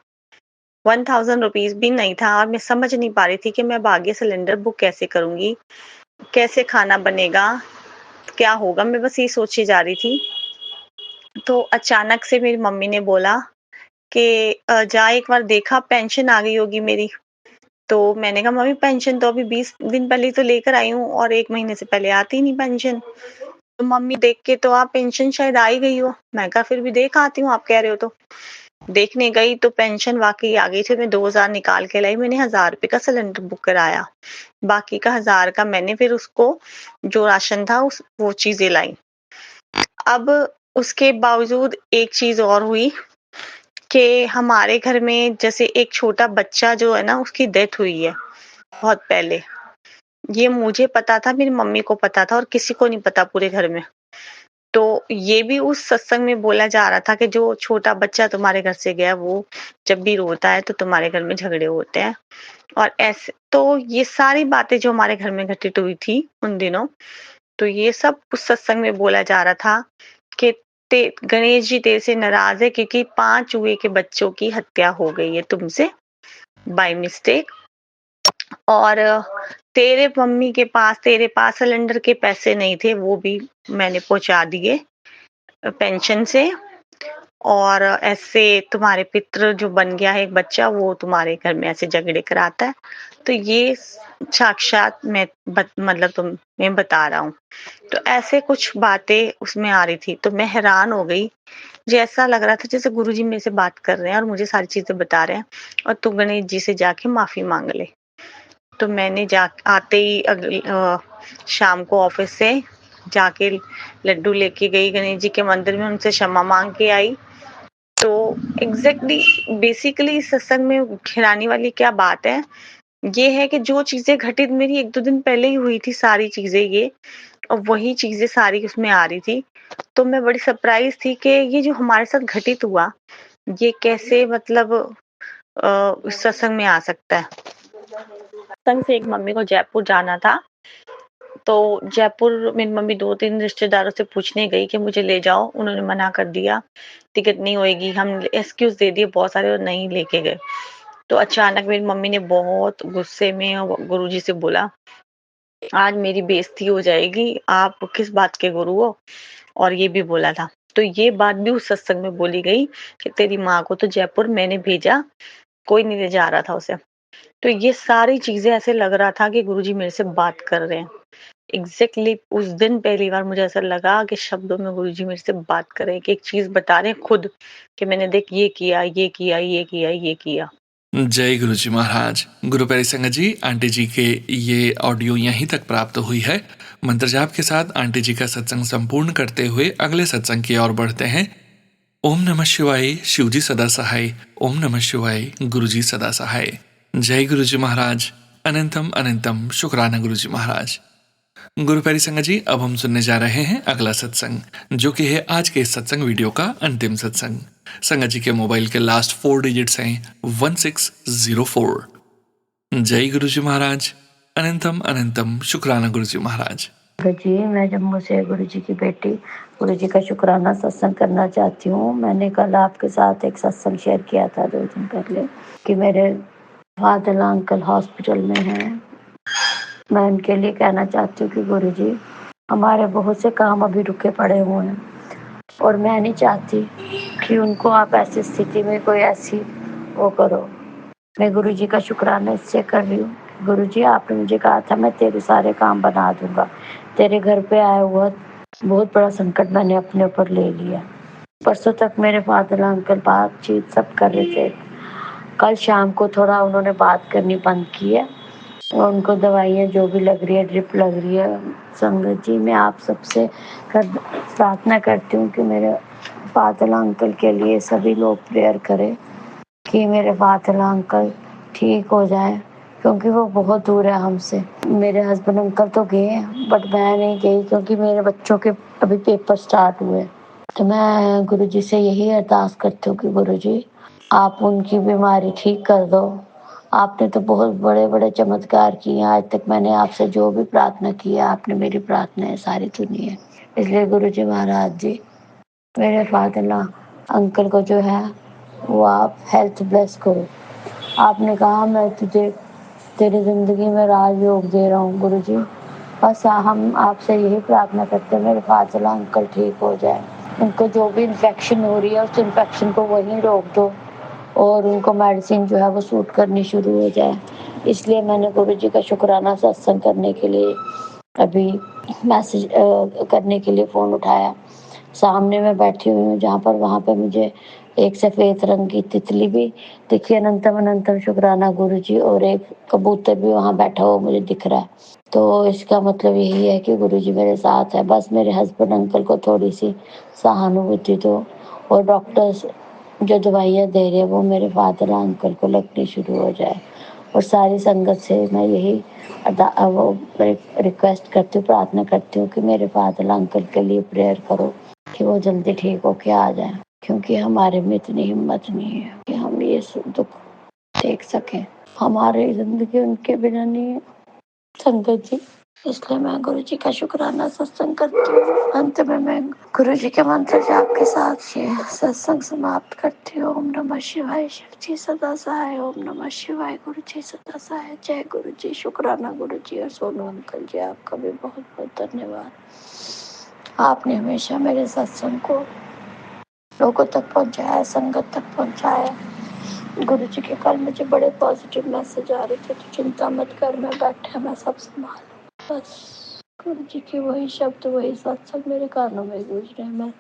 1000 रुपीज भी नहीं था। और मैं समझ नहीं पा रही थी कि मैं आगे सिलेंडर बुक कैसे करूंगी, कैसे खाना बनेगा, क्या होगा, मैं बस ये सोची जा रही थी। तो अचानक से मेरी मम्मी ने बोला कि जा एक बार देखा, पेंशन आ गई होगी मेरी। तो मैंने कहा मम्मी पेंशन तो अभी 20 दिन पहले तो लेकर आई हूँ, और 1 महीने से पहले आती नहीं पेंशन। तो मम्मी देख के तो आप पेंशन शायद आ ही गई हो। मैं कहा फिर भी देख आती हूँ, आप कह रहे हो तो। देखने गई तो पेंशन वाकई आ गई थी। मैं 2000 निकाल के लाई, मैंने 1000 रुपए का सिलेंडर बुक कराया, बाकी का 1000 का मैंने फिर उसको जो राशन था वो चीजें लाई। अब उसके बावजूद एक चीज और हुई कि हमारे घर में जैसे एक छोटा बच्चा जो है ना, उसकी डेथ हुई है बहुत पहले। ये मुझे पता था, मेरी मम्मी को पता था और किसी को नहीं पता पूरे घर में। तो ये भी उस सत्संग में बोला जा रहा था कि जो छोटा बच्चा तुम्हारे घर से गया, वो जब भी रोता है तो तुम्हारे घर में झगड़े होते हैं। और ऐसे तो ये सारी बातें जो हमारे घर में घटित हुई थी उन दिनों, तो ये सब उस सत्संग में बोला जा रहा था कि गणेश जी तेरे से नाराज है क्योंकि 5 चूहे के बच्चों की हत्या हो गई है तुमसे बाय मिस्टेक। और तेरे पास सिलेंडर के पैसे नहीं थे, वो भी मैंने पहुंचा दिए पेंशन से। और ऐसे तुम्हारे पितृ जो बन गया है एक बच्चा, वो तुम्हारे घर में ऐसे झगड़े कराता है। तो ये साक्षात मैं बता रहा हूँ। तो ऐसे कुछ बातें उसमें आ रही थी, तो मैं हैरान हो गई। मुझे ऐसा लग रहा था जैसे गुरुजी मेरे से बात कर रहे हैं और मुझे सारी चीजें बता रहे हैं, और तू गणेश जी से जाके माफी मांग ले। तो मैंने आते ही शाम को ऑफिस से जाके लड्डू लेके गई गणेश जी के मंदिर में, उनसे क्षमा मांग के आई। तो एग्जैक्टली बेसिकली सत्संग में खिलाने वाली क्या बात है, ये है कि जो चीजें घटित मेरी 1-2 दिन पहले ही हुई थी, सारी चीजें ये, और वही चीजें सारी उसमें आ रही थी। तो मैं बड़ी सरप्राइज थी कि ये जो हमारे साथ घटित हुआ, ये कैसे इस सत्संग में आ सकता है। सत्संग से एक मम्मी को जयपुर जाना था, तो जयपुर मेरी मम्मी 2-3 रिश्तेदारों से पूछने गई कि मुझे ले जाओ, उन्होंने मना कर दिया, टिकट नहीं होएगी। हम एक्सक्यूज दे दिए बहुत सारे और नहीं लेके गए। तो अचानक मेरी मम्मी ने बहुत गुस्से में गुरुजी से बोला, आज मेरी बेइज्जती हो जाएगी, आप किस बात के गुरु हो? और ये भी बोला था। तो ये बात भी उस सत्संग में बोली गई कि तेरी माँ को तो जयपुर मैंने भेजा, कोई नहीं ले जा रहा था उसे। तो ये सारी चीजें ऐसे लग रहा था कि गुरुजी मेरे से बात कर रहे हैं। एग्जैक्टली उस दिन पहली बार मुझे ऐसा लगा कि शब्दों में गुरुजी मेरे से बात कर रहे हैं, कि एक चीज बता रहे हैं खुद कि मैंने देख ये किया, ये किया, ये किया, ये किया। जय गुरु जी महाराज। गुरु प्यारी संगत जी, आंटी जी के ये ऑडियो यहीं तक प्राप्त हुई है। मंत्र जाप के साथ आंटी जी का सत्संग संपूर्ण करते हुए अगले सत्संग की ओर बढ़ते हैं। ओम नमः शिवाय, शिव जी सदा सहाय। ओम नमः शिवाय, गुरु जी सदा सहाय। जय गुरु जी महाराज। अनंतम अनंतम शुक्राना गुरु जी महाराज। गुरु प्यारी संगत जी, अब हम सुनने जा रहे हैं अगला सत्संग, जो कि है आज के इस सत्संग वीडियो का अंतिम सत्संग। संगत जी के मोबाइल के लास्ट 4 डिजिट्स हैं 1604। जय गुरु जी महाराज। अनंतम अनंतम शुक्राना गुरु जी महाराज। गुरु जी, मैं जम्मू से गुरु जी की बेटी गुरु जी का शुक्राना सत्संग करना चाहती हूँ। मैंने कल आपके साथ एक सत्संग शेयर किया था 2 दिन पहले कि मेरे फादर अंकल हॉस्पिटल में हैं। मैं उनके लिए कहना चाहती हूँ कि गुरु जी, हमारे बहुत से काम अभी रुके पड़े हुए हैं और मैं नहीं चाहती कि उनको आप ऐसी स्थिति में कोई ऐसी वो करो। मैं गुरु जी का शुक्राना इससे कर रही हूँ, गुरु जी आपने मुझे कहा था मैं तेरे सारे काम बना दूंगा। तेरे घर पे आया हुआ बहुत बड़ा संकट मैंने अपने ऊपर ले लिया। परसों तक मेरे फादर अंकल बातचीत सब कर रहे थे। कल शाम को थोड़ा उन्होंने बात करनी बंद की है और उनको दवाइयाँ जो भी लग रही है, ड्रिप लग रही है। संगत जी, मैं आप सबसे प्रार्थना करती हूँ कि मेरे फादर अंकल के लिए सभी लोग प्रेयर करें कि मेरे फादर अंकल ठीक हो जाए, क्योंकि वो बहुत दूर है हमसे। मेरे हस्बैंड अंकल तो गए हैं बट मैं नहीं गई क्योंकि मेरे बच्चों के अभी पेपर स्टार्ट हुए। तो मैं गुरु जी से यही अरदास करती हूँ कि गुरु जी आप उनकी बीमारी ठीक कर दो। आपने तो बहुत बड़े बड़े चमत्कार किए हैं। आज तक मैंने आपसे जो भी प्रार्थना की है, आपने मेरी प्रार्थनाएं सारी सुनी है। इसलिए गुरु जी महाराज जी, मेरे फादर अंकल को जो है वो आप हेल्थ ब्लेस करो। आपने कहा मैं तुझे तेरी ज़िंदगी में राजयोग दे रहा हूँ गुरु जी। बस हम आपसे यही प्रार्थना करते हैं मेरे फाजिला अंकल ठीक हो जाए। उनको जो भी इन्फेक्शन हो रही है उस इन्फेक्शन को वहीं रोक दो और उनको मेडिसिन जो है वो सूट करनी शुरू हो जाए। इसलिए मैंने गुरु जी का शुक्राना सत्संग करने के लिए अभी मैसेज करने के लिए फ़ोन उठाया। सामने मैं बैठी हुई हूँ जहाँ पर, वहाँ पर मुझे एक सफ़ेद रंग की तितली भी दिखी, अनंतम अनंतम शुक्राना गुरुजी, और एक कबूतर भी वहाँ बैठा हुआ मुझे दिख रहा है। तो इसका मतलब यही है कि गुरुजी मेरे साथ है। बस मेरे हस्बैंड अंकल को थोड़ी-सी सहानुभूति दो, और डॉक्टर्स जो दवाइयाँ दे रहे हैं वो मेरे फादर अंकल को लगनी शुरू हो जाए। और सारी संगत से मैं यही वो रिक्वेस्ट करती हूँ, प्रार्थना करती हूँ कि मेरे फादर अंकल के लिए प्रेयर करो कि वो जल्दी ठीक होके आ जाएँ, क्योंकि हमारे में इतनी हिम्मत नहीं है कि हम ये दुख देख सकें। हमारी ज़िंदगी उनके बिना नहीं है संगत जी। इसलिए मैं गुरुजी का शुक्राना सत्संग करती हूँ। अंत में मैं गुरुजी के मंत्र जाप के साथ ये सत्संग समाप्त करती हूँ। ओम नमः शिवाय, शिव जी सदा सहाय। ओम नमः शिवाय, गुरुजी सदा सहाय। जय गुरुजी। शुक्राना गुरुजी और सोनू अंकल जी, आपका भी बहुत बहुत धन्यवाद। आपने हमेशा मेरे सत्संग को लोगों तक पहुँचाया, संगत तक पहुँचाया। गुरुजी के कल मुझे बड़े पॉजिटिव मैसेज आ रहे थे, तो चिंता मत कर, मैं बैठा, मैं सब संभालूं। बस गुरुजी के वही शब्द, वही सत्संग मेरे कानों में गूंज रहे। मैं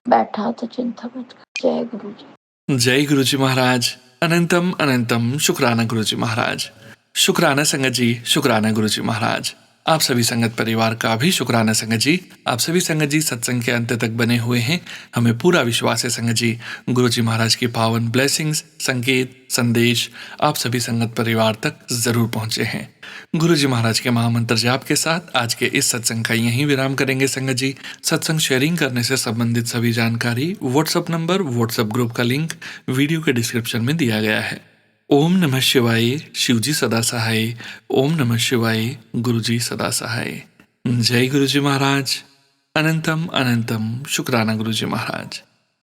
बैठा तो चिंता मत कर। जय गुरुजी। जय गुरुजी महाराज। अनंतम अनंतम शुक्राना गुरुजी महाराज। शुक्राना संगत जी, शुक्राना गुरुजी महाराज। आप सभी संगत परिवार का भी शुक्राना संगत जी। आप सभी संगत जी सत्संग के अंत तक बने हुए हैं। हमें पूरा विश्वास है संगत जी, गुरुजी महाराज की पावन ब्लेसिंग्स, संकेत, संदेश आप सभी संगत परिवार तक जरूर पहुंचे हैं। गुरुजी महाराज के महामंत्र जाप के साथ आज के इस सत्संग का यहीं विराम करेंगे संगत जी। सत्संग शेयरिंग करने से संबंधित सभी जानकारी, व्हाट्सएप नंबर, व्हाट्सएप ग्रुप का लिंक वीडियो के डिस्क्रिप्शन में दिया गया है। ओम नमः शिवाय, शिवजी सदा सहाय। ओम नमः शिवाय, गुरुजी सदा सहाय। जय गुरुजी महाराज। अनंतम अनंतम शुक्राना गुरुजी महाराज।